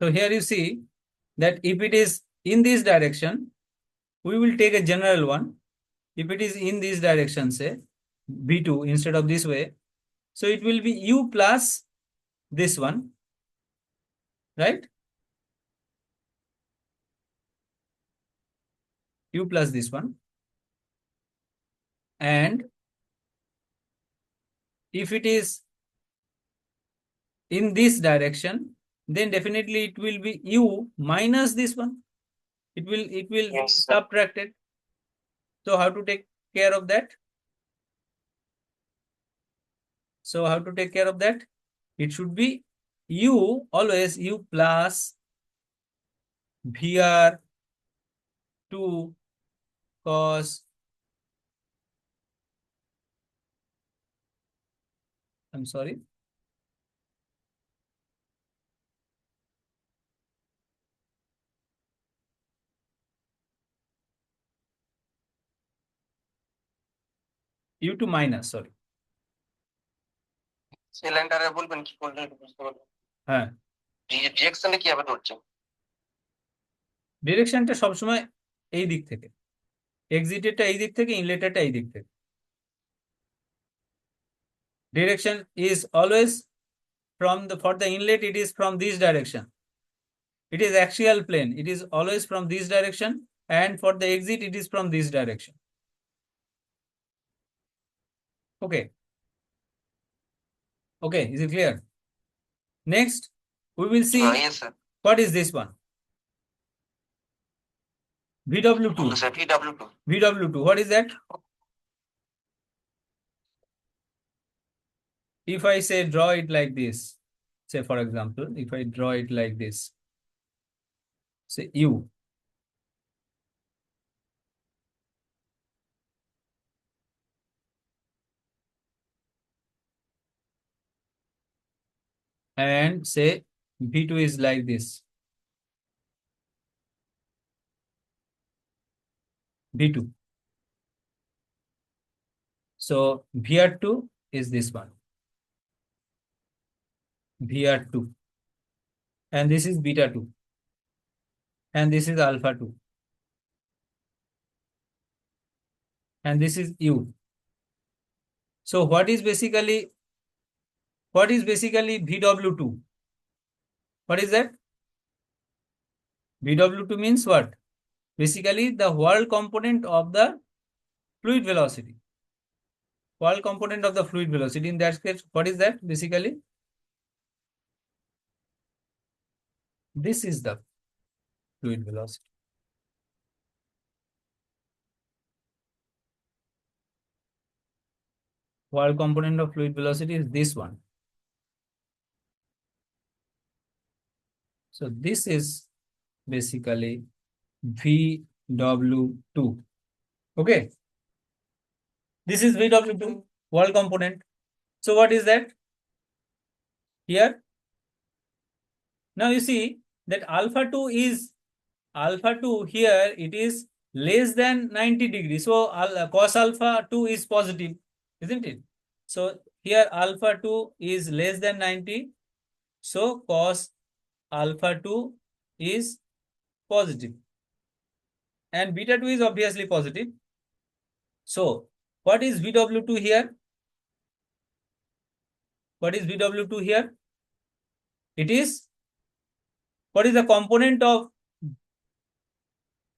so here you see that if it is in this direction, we will take a general one. If it is in this direction, say V2 instead of this way, so it will be U plus this one, right? U plus this one. And if it is in this direction, then definitely it will be U minus this one. It will Yes, sir. subtracted. So how to take care of that? So how to take care of that? It should be U, always U plus VR2 cos, I'm sorry, U2 minus, sorry. সেই লাইনটা বলবেন কি করলে বুঝতে পারবো। হ্যাঁ, ডিরেকশনে কিভাবে ধরছে? ডিরেকশনটা সবসময় এই দিক থেকে, এক্সিটেরটা এই দিক থেকে, ইনলেটারটা এই দিক থেকে। Direction is always from the, for the inlet it is from this direction. It is axial plane, it is always from this direction, and for the exit it is from this direction. Okay, okay, is it clear? Next we will see Yes, sir. what is this one, VW2. Sir, VW2. VW2, what is that? If I say draw it like this, say for example, if I draw it like this, say U, and say V2 is like this, V2. So VR2 is this one, VR2, and this is beta 2, and this is alpha 2, and this is U. So what is basically VW2? What is that? VW2 means what? Basically the whirl component of the fluid velocity. Whirl component of the fluid velocity. In that case, what is that? Basically, this is the fluid velocity. Whirl component of fluid velocity is this one. So this is basically VW2. Okay. This is VW2, whirl component. So what is that? Here. Now you see that alpha 2 here, it is less than 90 degrees. So cos alpha 2 is positive, isn't it? So here alpha 2 is less than 90. So cos alpha 2 is positive. And beta 2 is obviously positive. So what is VW2 here? What is VW2 here? It is, what is the component of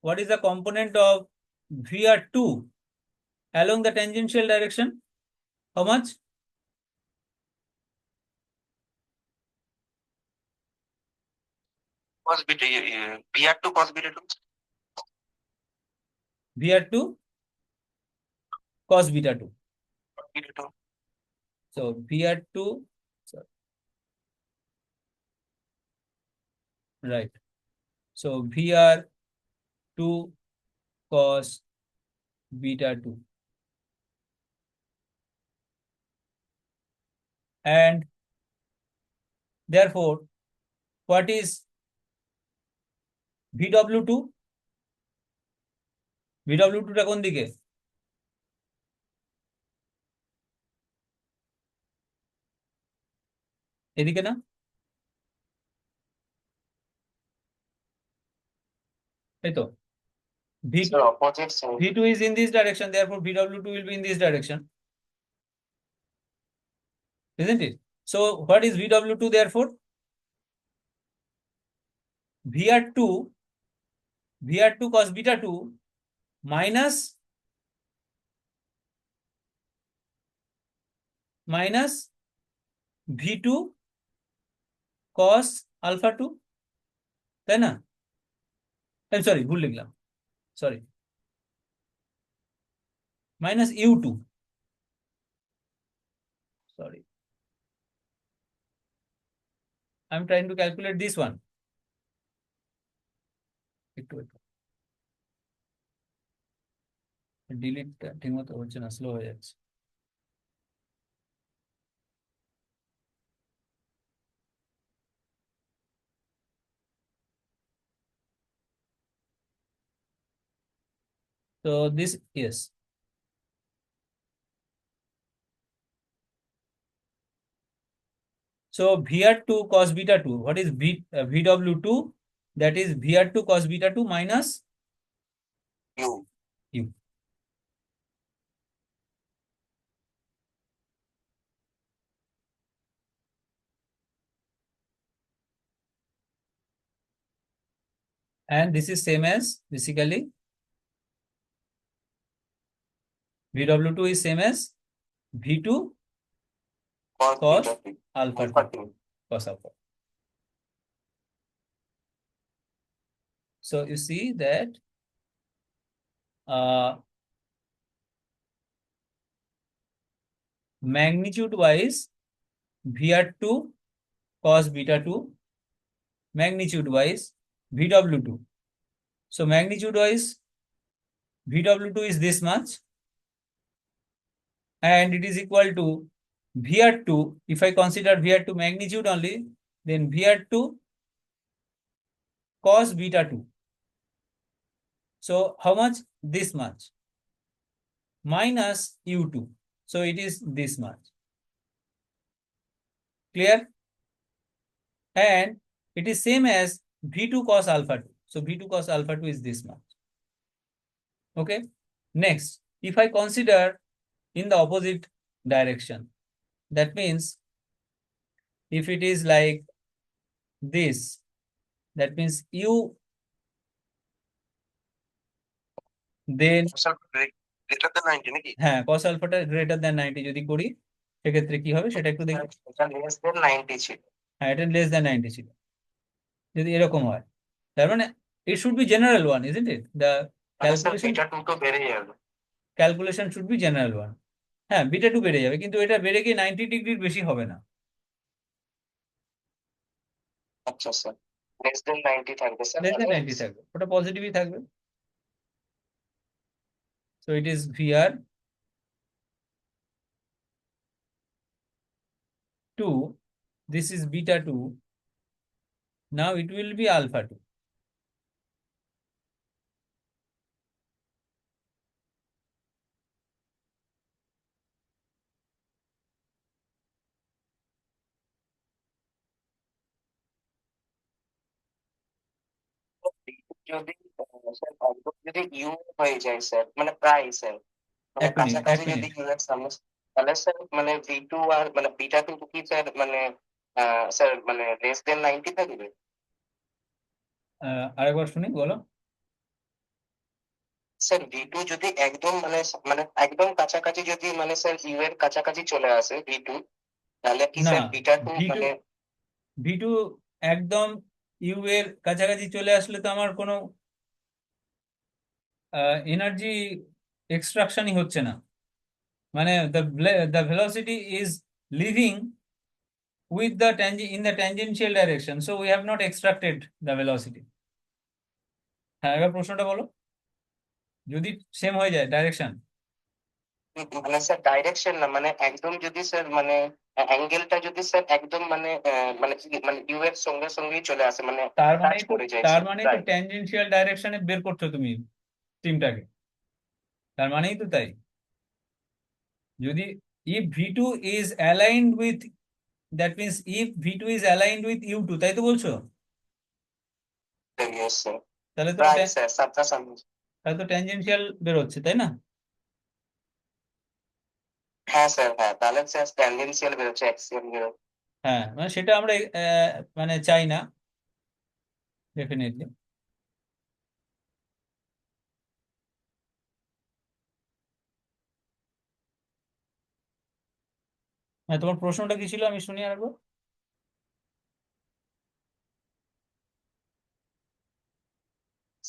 VR2 along the tangential direction? How much? Cos beta, VR2 cos beta 2. VR2 cos beta 2. Beta 2. So VR2, sorry, right. So VR2 cos beta 2. And therefore, what is VW2? VW2 টা কোন দিকে? এদিকে না? এই তো। V2 is in this direction, therefore VW2 will be in this direction. Isn't it? So what is VW2 therefore? VR2 cos beta 2 minus V2 cos alpha 2, তাই না? I'm sorry, ভুল লিখলাম, sorry. minus U2. Sorry. I'm trying to calculate this one. Delete ঠিক মতো হচ্ছে না, slow হয়ে যাচ্ছে। So this, yes. So VR2 cos beta 2. What is VW2? That is VR2 cos beta 2 minus U. And this is same as basically VW2 is same as V2 cos alpha 2 cos alpha. So you see that magnitude wise VR2 cos beta 2, magnitude wise VW2. So magnitude wise VW2 is this much, and it is equal to VR2. If I consider VR2 magnitude only, then VR2 cos beta 2. So how much? This much minus U2. So it is this much. Clear? And it is same as V2 cos alpha 2. So V2 cos alpha 2 is this much. Okay. Next, if I consider in the opposite direction, that means if it is like this, that means U, then greater than 90 নাকি? হ্যাঁ cos আলফাটা greater than 90 যদি করি সেক্ষেত্রে কি হবে সেটা একটু দেখি। এটা less than 90 ছিল। হ্যাঁ, এটা লেস দ্যান 90 ছিল। যদি এরকম হয় তার মানে it should be general one, isn't it? The calculation এটা 2 তো বেড়ে যাবে। calculation should be general one. হ্যাঁ, বিটা 2 বেড়ে যাবে, কিন্তু এটা বেড়ে গিয়ে 90 ডিগ্রির বেশি হবে না। আচ্ছা স্যার, less than 90 থাকবে স্যার, লেস দ্যান 90 থাকবে, ওটা পজিটিভই থাকবে। So it is VR 2, this is beta 2, now it will be alpha 2. যদি স্যার একদম যদি ইউ হয়ে যায় স্যার, মানে প্রায় স্যার, মানে এক মিনিট, কাছাকাছি যদি ইউ এর সামনে, তাহলে স্যার মানে V2 আর মানে বিটা 2 কি স্যার মানে স্যার মানে less than 90 থাকবে? আরেকবার শুনি, বলো। স্যার V2 যদি একদম মানে মানে একদম কাছাকাছি যদি মানে স্যার ইউ এর কাছাকাছি চলে আসে V2, তাহলে কি না, স্যার বিটা 2 V2 মানে V2 একদম ইউ এর কাছাকাছি চলে আসলে তো আমার কোনো এনার্জি এক্সট্রাকশনই হচ্ছে না, মানে the velocity is leaving with the in the tangential direction, so we have not extracted the velocity. হ্যাঁ, এবার প্রশ্নটা বলো। যদি সেম হয়ে যায় ডাইরেকশন, মানে স্যার ডাইরেকশন না, মানে একদম যদি স্যার মানে অ্যাঙ্গেলটা যদি স্যার একদম মানে মানে মানে ইউ এর সঙ্গে সঙ্গেই চলে আসে, মানে টাচ করে যায় তার স্যার, মানেই তো তাই? ট্যানজেনশিয়াল ডাইরেকশনে বের করছো তুমি স্ট্রিমটাকে, তার মানেই তো তাই। যদি if V2 is aligned with, that means if V2 is aligned with U2, তাই তো বলছো? Yes, sir. তাহলে তো Right, sir. সামনাসামনি। তাহলে তো ট্যানজেনশিয়াল বের হচ্ছে, তাই না? হ্যাঁ স্যার, হ্যাঁ, তাহলে স্যার ট্যানজেনশিয়াল বেরোচ্ছে, অ্যাক্সিয়াল বেরোচ্ছে। হ্যাঁ, মানে সেটা আমরা মানে চাই না ডেফিনেটলি। হ্যাঁ, তোমার প্রশ্নটা কি ছিল আমি শুনি আরেকবার।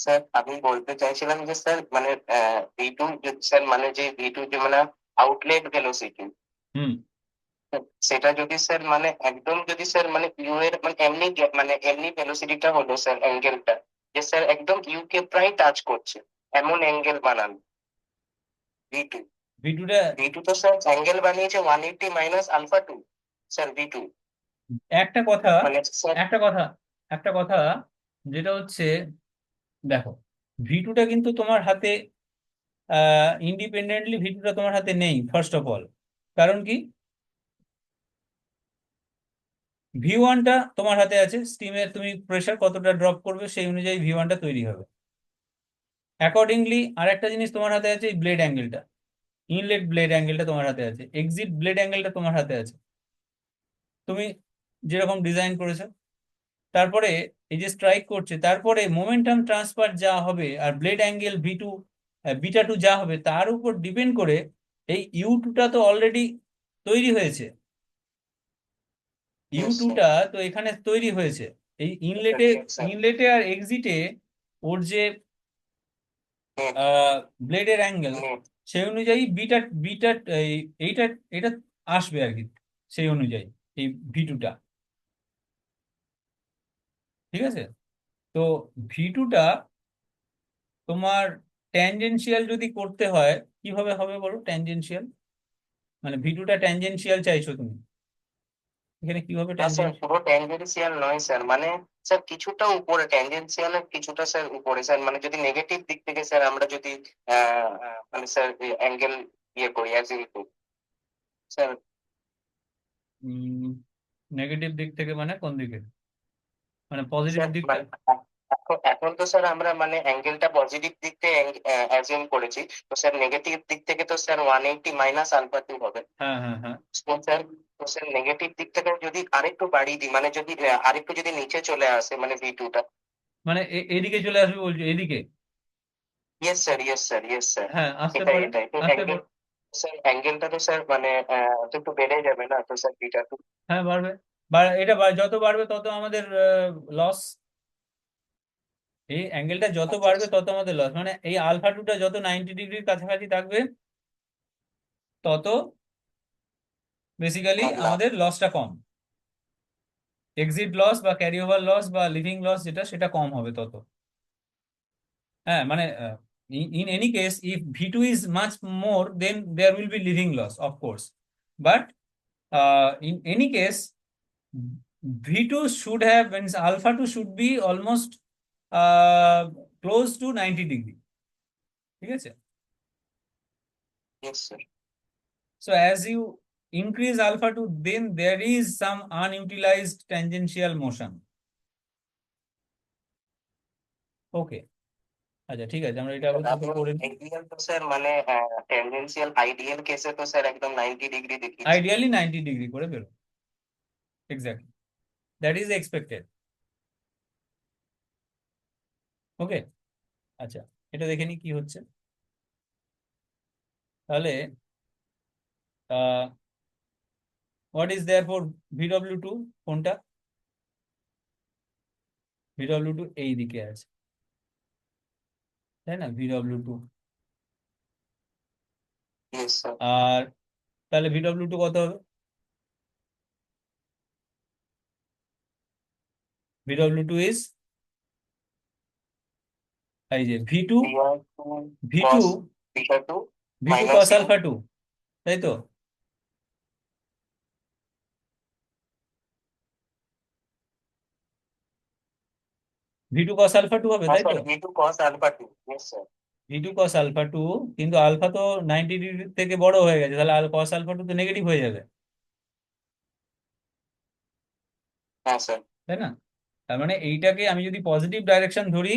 স্যার আমি বলতে চাইছিলাম যে স্যার মানে V2 স্যার মানে যে V2 যে মানে আউটলেট ভেলোসিটি, হুম। সেটা যদি স্যার মানে একদম যদি স্যার মানে ইউ এর মানে এমনি মানে এমনি ভেলোসিটিটা হলো স্যার অ্যাঙ্গেলটা, যে স্যার একদম ইউ কে প্রায় টাচ করছে, এমন অ্যাঙ্গেল বানান V2। V2টা V2 তো স্যার অ্যাঙ্গেল বানিয়েছে 180 মাইনাস আলফা 2 স্যার V2 একটা কথা, মানে স্যার। একটা কথা, একটা কথা, যেটা হচ্ছে, দেখো, V2টা কিন্তু তোমার হাতে ইন্ডিপেন্ডেন্টলি, V2টা তোমার হাতে নেই ফার্স্ট অফ অল। কারণ কি? V1টা তোমার হাতে আছে, স্টিমের তুমি প্রেসার কতটা ড্রপ করবে সেই অনুযায়ী V1টা তৈরি হবে। অ্যাকর্ডিংলি আর একটা জিনিস তোমার হাতে আছে, ব্লেড অ্যাঙ্গেলটা, ইনলেট ব্লেড অ্যাঙ্গেলটা তোমার হাতে আছে, এক্সিট ব্লেড অ্যাঙ্গেলটা তোমার হাতে আছে, তুমি যেরকম ডিজাইন করেছো। তারপরে এই যে স্ট্রাইক করছে, তারপরে মোমেন্টাম ট্রান্সফার যা হবে আর ব্লেড অ্যাঙ্গেল V2, বিটা 2 যা হবে, তার উপর ডিপেন্ড করে এই U2টা তো অলরেডি তৈরি হয়েছে। Yes sir. ইউ2টা তো এখানে তৈরি হয়েছে, এই ইনলেটে, ইয়েস স্যার। ইনলেটে আর এক্সিটে ওর যে নেট। ব্লেডের angle, net. সেই অনুযায়ী বিটা, বিটা এইটা, এটা আসবে আর কি, সেই অনুযায়ী এই V2টা। ঠিক আছে? তো V2টা তোমার ট্যানজেনশিয়াল যদি করতে হয়, কিভাবে হবে বলো? ট্যানজেনশিয়াল মানে V2টা ট্যানজেনশিয়াল চাইছো তুমি, এখানে কিভাবে না স্যার, ট্যানজেনশিয়াল? পুরো ট্যানজেন্সিয়াল নয় স্যার, মানে স্যার কিছুটা উপরে ট্যানজেন্সিয়াল এর কিছুটা স্যার উপরে স্যার, মানে যদি নেগেটিভ দিক থেকে স্যার আমরা যদি মানে স্যার অ্যাঙ্গেল ইয়ে করি অ্যাজিউম করি স্যার। নেগেটিভ দিক থেকে মানে কোন দিকে? মানে পজিটিভ স্যার দিকটা? মানে এখন এখন তো স্যার আমরা মানে অ্যাঙ্গেলটা পজিটিভ দিক থেকে অ্যাজিউম করেছি, তো স্যার নেগেটিভ দিক থেকে তো স্যার 180 মাইনাস আলফা 2 হবে। হ্যাঁ, হ্যাঁ, হ্যাঁ। তো স্যার, তো স্যার নেগেটিভ দিক থেকে যদি আরেকটু বাড়িয়ে দিই, মানে যদি আরেকটু যদি নিচে চলে আসে মানে V2টা। মানে এদিকে চলে আসবে বলছো, এদিকে? Yes sir, yes sir, yes sir. হ্যাঁ, আসতে এটাই পারে, এটাই তো আসতে অ্যাঙ্গেল। পারে। স্যার অ্যাঙ্গেলটা তো স্যার মানে তো একটু বেড়ে যাবে না তো স্যার বিটা টু। হ্যাঁ, বাড়বে। এটা যত বাড়বে তত আমাদের লস। এই অ্যাঙ্গেলটা যত আচ্ছা বাড়বে আচ্ছা। তত আমাদের লস, মানে এই আলফা 2টা যত 90 ডিগ্রির কাছাকাছি থাকবে, তত বেসিক্যালি হ্যাঁ লাভ। আমাদের লসটা কম। এক্সিট লস বা ক্যারি ওভার লস বা লিভিং লস যেটা, সেটা কম হবে তত। হ্যাঁ, মানে in any case, if V2 is much more, then there will be living loss of course, but in any case, V2 should have, means alpha 2 should be almost uh, close to 90 degree. ঠিক আছে? Yes sir. So as you increase alpha 2, then there is some unutilized tangential motion. ওকে, আচ্ছা, ঠিক আছে, আমরা এটা আপাতত আপনি করে নিই। আইডিয়াল তো স্যার মানে টেন্ডেন্সিয়াল আইডিয়াল কেসে তো স্যার একদম 90 ডিগ্রি দেখিয়েছে। আইডিয়ালি 90 ডিগ্রি করে বেরো, exactly, that is expected. Okay, আচ্ছা, এটা দেখে নি কি হচ্ছে তাহলে। What is there for VW2? কোনটা? VW2 এই দিকে আছে, তাই না? VW2, yes sir. আর তাহলে VW2 কত হবে? VW2 ইজ, এই যে V2, BR two V2, cos beta two V2 minus cos U. alpha 2, তাই তো? V2 cos alpha 2 হবে, হ্যাঁ তাই স্যার, তো? V two cos alpha two, yes sir. V2 cos alpha 2, কিন্তু আলফা তো 90 ডিগ্রি থেকে বড় হয়ে গেছে, তাহলে cos alpha 2 তো নেগেটিভ হয়ে যাবে, হ্যাঁ স্যার। তাই না? তার মানে এইটাকে আমি যদি পজিটিভ ডাইরেকশন ধরি,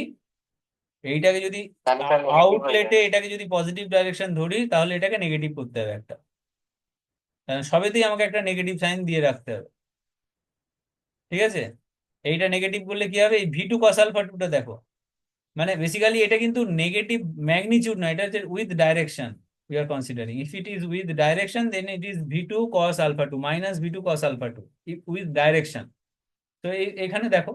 এইটাকে যদি তাহলে স্যার নেগেটিভ হয়ে আউটলেটে যাবে। এটাকে যদি পজিটিভ ডাইরেকশন ধরি, তাহলে এটাকে নেগেটিভ করতে হবে একটা, কারণ সবেতেই আমাকে একটা নেগেটিভ সাইন দিয়ে রাখতে হবে। ঠিক আছে? এইটা নেগেটিভ করলে কি হবে? এই V2 cos alpha 2টা দেখো, মানে বেসিক্যালি এটা কিন্তু নেগেটিভ ম্যাগনিটিউড না, এটা হচ্ছে with direction we are considering. If it is with direction, then it is V2 cos alpha 2 minus V2 cos alpha 2 with direction. তো এখানে দেখো,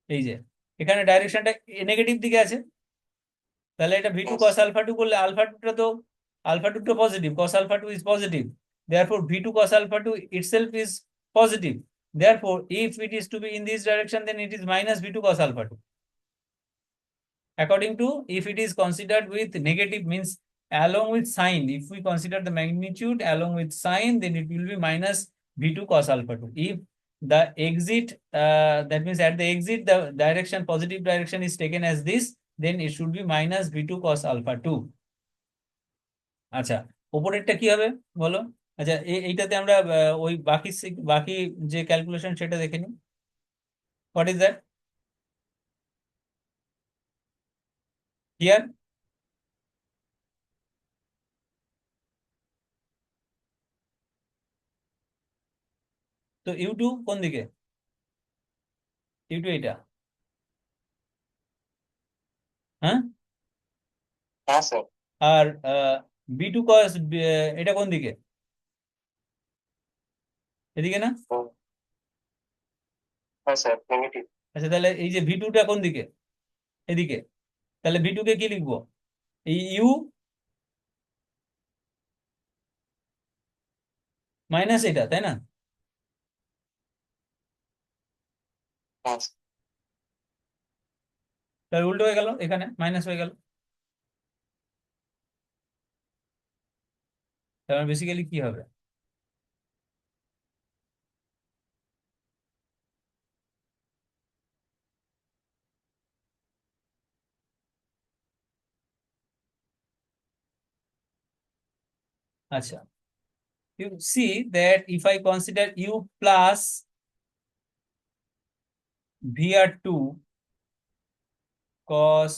এই যে এখানে ডাইরেকশনটা নেগেটিভ দিকে আছে, তাহলে এটা v2 cos alpha 2 করলে alpha 2 তো positive, cos alpha 2 is positive, therefore v2 cos alpha 2 itself is positive, therefore if it is to be in this direction then it is minus v2 cos alpha 2. According to, if it is considered with negative, means along with sign, if we consider the magnitude along with sign, then it will be minus v2 cos alpha 2. If the exit, that means at the exit the direction, positive direction is taken as this, then it should be minus v2 cos alpha 2. আচ্ছা, উপরেরটা কি হবে বলো? আচ্ছা, এইটাতে আমরা ওই বাকি যে ক্যালকুলেশন সেটা দেখে নিই। What is that here? তো ইউ টু কোন দিকে? ইউ টু এটা, হ্যাঁ? হ্যাঁ স্যার। আর বি টু কস এটা কোন দিকে? এদিকে না? হ্যাঁ স্যার, নেগেটিভ। আচ্ছা, তাহলে এই যে ভি টুটা কোন দিকে? এদিকে। তাহলে ভি টু কে কি লিখবো? এই ইউ মাইনাস এটা, তাই না? হ্যাঁ তাহলে উল্টো হয়ে গেল, এখানে মাইনাস হয়ে গেল। তাহলে বেসিক্যালি কি হবে? আচ্ছা, you see that if I consider u plus vr2 cos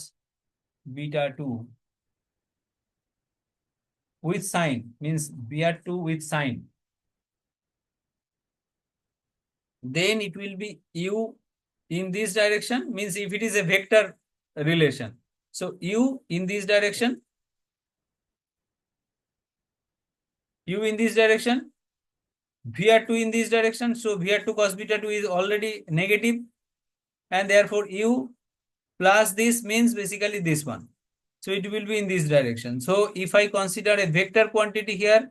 beta 2 with sign, means vr2 with sign, then it will be u in this direction, means if it is a vector relation, so u in this direction, u in this direction, vr2 in this direction, so vr2 cos beta 2 is already negative, and therefore u plus this means basically this one, so it will be in this direction. So if I consider a vector quantity here,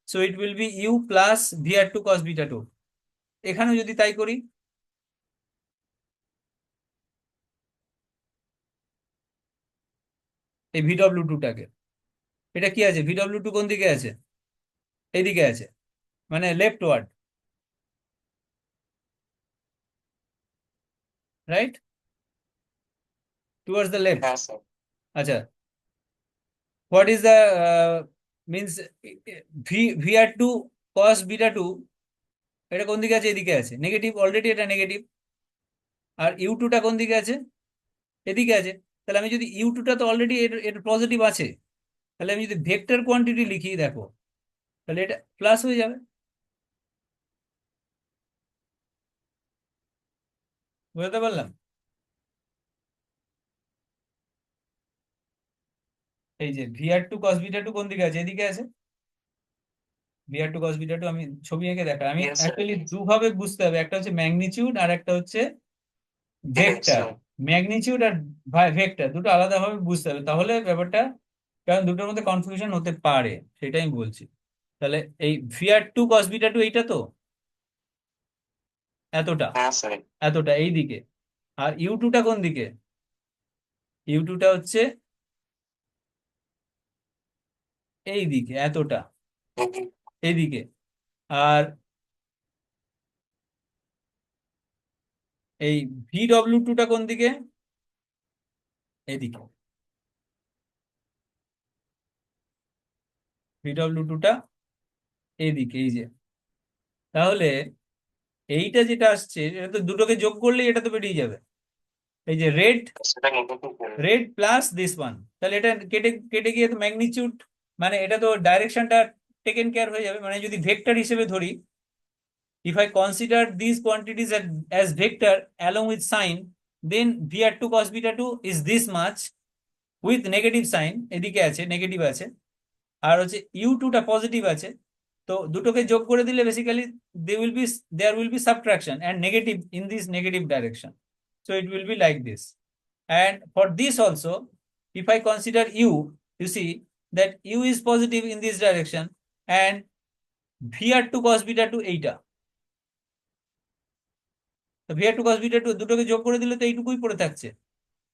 so it will be u plus vr2 cos beta 2. এখানেও যদি তাই করি, এই vw2 টাকে, এটা কি আছে? vw2 কোন দিকে আছে? এইদিকে আছে, মানে leftward, right, towards the left. হ্যাঁ স্যার। আচ্ছা, what is the means vr2 cos beta 2, এটা কোন দিকে আছে? এদিকে আছে, নেগেটিভ, অলরেডি এটা নেগেটিভ। আর u2 টা কোন দিকে আছে? এদিকে আছে। তাহলে আমি যদি u2 টা তো অলরেডি এর পজিটিভ আছে, তাহলে আমি যদি ভেক্টর কোয়ান্টিটি লিখি, দেখো, তাহলে এটা প্লাস হয়ে যাবে। বুঝতে পারলাম? এই যে vr2 cos beta 2 কোন দিকে আছে? এদিকে আছে। vr2 cos beta 2 আমি ছবি এঁকে দেখা, আমি Yes, sir. অ্যাকচুয়ালি দুভাবে বুঝতে হবে, একটা হচ্ছে ম্যাগনিটিউড আর একটা হচ্ছে ভেক্টর। sir. ম্যাগনিটিউড আর ভেক্টর দুটো আলাদা ভাবে বুঝতে হবে, তাহলে ব্যাপারটা, কারণ দুটোর মধ্যে কনফিউশন হতে পারে, সেটাই আমি বলছি। তাহলে এই vr2 cos beta 2 এইটা তো, এতটা, হ্যাঁ স্যার। এতটা এই দিকে। আর u2 টা কোন দিকে? u2 টা হচ্ছে এই দিকে, এতটা এইদিকে। আর এই vw2 টা কোন দিকে? এদিকে। vw2 টা এইদিকে, এই যে। তাহলে এইটা যেটা আসছে, এটা তো দুটোকে যোগ করলেই এটা তো বেরিয়ে যাবে, এই যে রেড, সেটা negative red plus this one. তাহলে এটা কেটে কেটে গিয়ে তো ম্যাগনিটিউড, মানে এটা তো ডাইরেকশনটা টেকেন কেয়ার হয়ে যাবে। মানে যদি ভেক্টর হিসেবে ধরি, if I consider these quantities as vector along with sign, then vr2 cos beta 2 is this much with negative sign, এদিকে আছে, নেগেটিভ আছে, আর হচ্ছে u2 টা পজিটিভ আছে। তো দুটোকে যোগ করে দিলে basically there will be subtraction and negative in this negative direction. So it will be like this. And for this also, if I consider u, you see that u is positive in this direction, and vr2 cos beta 2 এইটা, তো vr2 cos beta 2 দুটোকে যোগ করে দিলে তো এইটুকুই পড়ে থাকছে।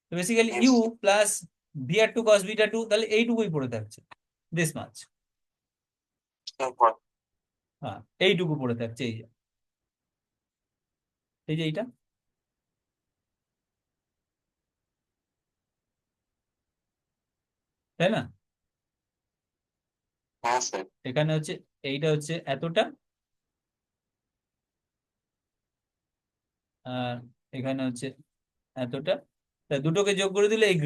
তো basically Yes. u plus vr2 cos beta 2, তাহলে এইটুকুই পড়ে থাকছে, দিস মাচ। হ্যাঁ, এইটুকু পড়ে থাকছে, এই যে এইটা, তাই না? হ্যাঁ স্যার। এখানে হচ্ছে এইটা হচ্ছে এতটা, আর এখানে হচ্ছে এতটা, তা দুটোকে যোগ করে দিলে এই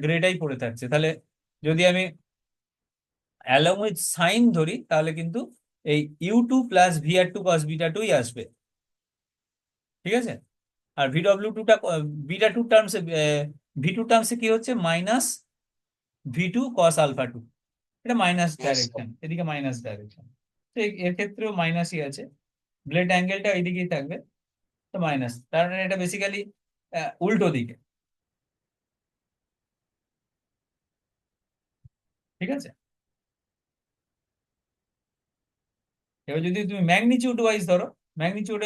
গ্রেটাই পড়ে থাকছে। তাহলে যদি আমি অ্যালং উইথ সাইন ধরি, তাহলে কিন্তু এই u2 plus vr2 cos beta 2 আসবে, ঠিক আছে? আর vw2টা, বিটা 2 টার্মসে, v2 টার্মসে কি হচ্ছে, মাইনাস v2 cos আলফা 2, এটা মাইনাস Yes, sir. ডাইরেকশন, এদিকে মাইনাস ডাইরেকশন, তো এর ক্ষেত্রেও মাইনাসই আছে, ব্লেড অ্যাঙ্গেলটা এইদিকেই থাকবে, তো মাইনাস, তার মানে এটা বেসিক্যালি উল্টো দিকে, ঠিক আছে? এবার যদি তুমি ম্যাগনিটিউড ওয়াইজ ধরো, ম্যাগনিটিউড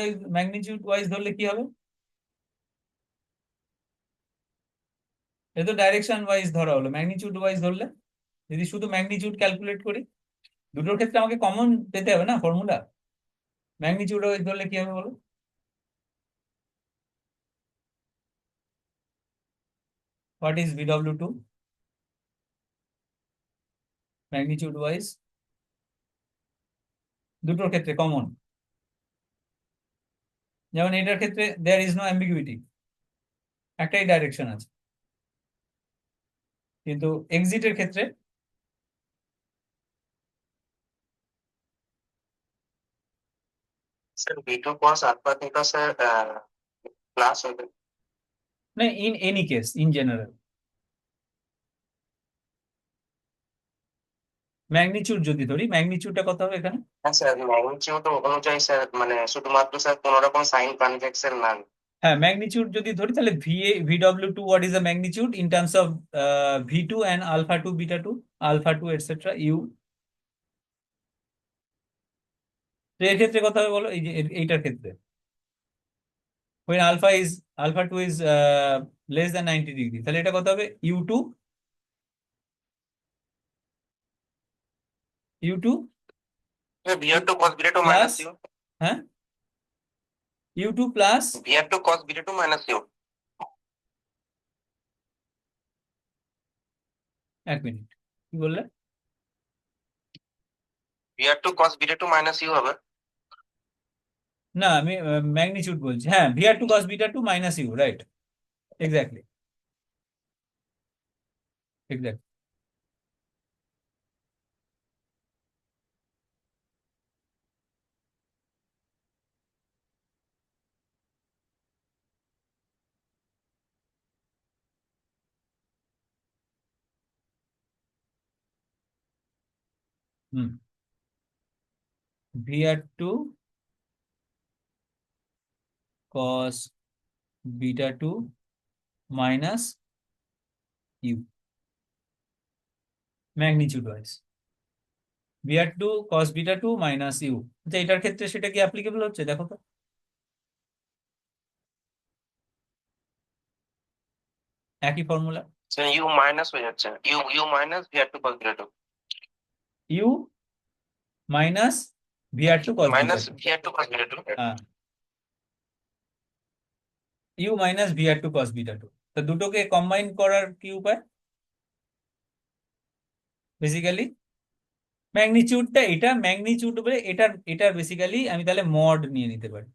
ওয়াইজ ধরলে কি হবে, এ তো ডাইরেকশন ওয়াইজ ধরা হলো, ম্যাগনিটিউড ওয়াইজ ধরলে যদি শুধু ম্যাগনিটিউড ক্যালকুলেট করি, দুটোর ক্ষেত্রে আমাকে কমন পেতে হবে না ফর্মুলা, ম্যাগনিটিউড ওয়াইজ ধরলে কি হবে বলো? What is vw2 magnitude wise, দুটোর ক্ষেত্রে কমন, যেমন এটার ক্ষেত্রে দেয়ার ইজ নো অ্যাম্বিগুইটি, একটাই ডাইরেকশন আছে, কিন্তু এক্সিটের ক্ষেত্রে sir V2 cos alpha theta sir plus হবে। না, in any case, in general magnitude যদি ধরি, ম্যাগনিটিউডটা কত হবে এখানে? হ্যাঁ স্যার, ম্যাগনিটিউড অনুযায়ী স্যার মানে শুধুমাত্র স্যার কোনো রকম সাইন কনভেকশন না। হ্যাঁ, ম্যাগনিটিউড যদি ধরি, তাহলে vw2 what is the magnitude in terms of v2 and alpha 2 beta 2 alpha 2 etcetera u, তো এর ক্ষেত্রে কত হবে বলো, এই যে এইটার ক্ষেত্রে, when alpha 2 is less than 90 degree, তাহলে এটা কত হবে, u2 VR2 cos beta 2 plus, minus u। হ্যাঁ, u2 plus, VR2 cos beta 2 minus u। এক মিনিট, কি বললে? VR2 cos beta 2 minus u হবে। না, আমি ম্যাগনিটিউড বলছি, হ্যাঁ, vr2 cos beta 2 minus U, right, exactly, exactly. Hmm, vr2 cos beta 2 minus U, magnitude wise vr2 cos beta 2 minus U, আচ্ছা এটার ক্ষেত্রে সেটা কি অ্যাপ্লিকেবল হচ্ছে দেখো তো, একই ফর্মুলা, স্যার u মাইনাস হয়ে যাচ্ছে, u minus VR2 cos beta 2 U minus vr2 cos beta minus 2, VR2 cos beta 2। হ্যাঁ, you minus vr2 cos beta 2, তো দুটোকে কম্বাইন করার কি উপায়, বেসিক্যালি ম্যাগনিটিউডটা, এটা ম্যাগনিটিউড বলে এটা বেসিক্যালি আমি তাহলে মড নিয়ে নিতে পারি,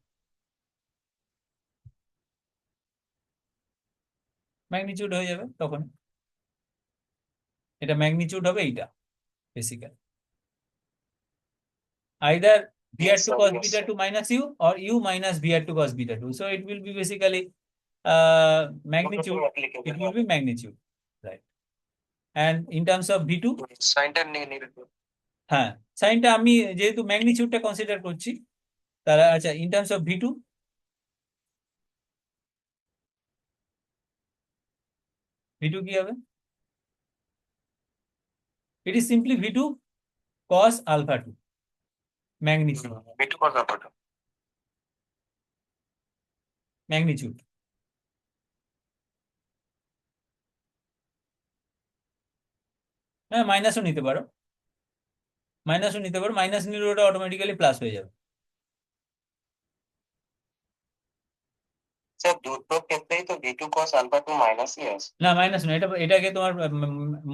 ম্যাগনিটিউড হয়ে যাবে তখন, এটা ম্যাগনিটিউড হবে এইটা basically, either Yes vr2 sir, cos yes beta sir। 2 minus u or u minus vr2 cos beta 2, so it will be basically magnitude, it will be magnitude, right? And in terms of v2, সাইনটা নেগেটিভ। হ্যাঁ, সাইনটা আমি যেহেতু ম্যাগনিটিউডটা consider করছি, তাহলে আচ্ছা in terms of v2, V2 কি হবে? It is simply V2 cos alpha 2 magnitude. V2 cos alpha 2 magnitude. হ্যাঁ, মাইনাসও নিতে পারো, মাইনাস নিলে ওটা অটোমেটিক্যালি প্লাস হয়ে যাবে। স্যার দুটো ক্ষেত্রেই তো V2 cos alpha 2 মাইনাসই আছে। না, মাইনাস না, এটাকে তোমার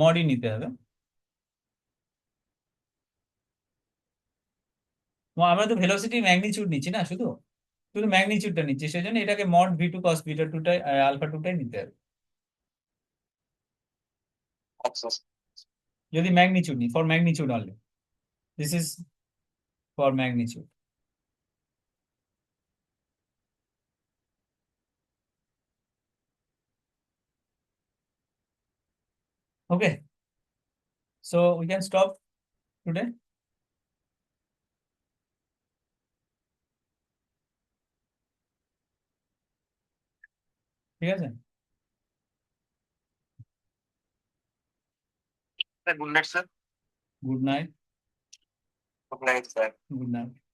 মডই নিতে হবে। আমরা তো ভেলোসিটি ম্যাগনিটিউড নিচ্ছি না, শুধু শুধু ম্যাগনিটিউডটা নিচ্ছি, সেই জন্য এটাকে মড V2 cos বিটা 2টাই আলফা 2টাই নিতে হবে। আচ্ছা যদি ম্যাগনিটিউড নি, for magnitude only, this is for magnitude. Okay, so we can stop today. ঠিক আছে, sir, good night sir. Good night. Good night sir. Good night.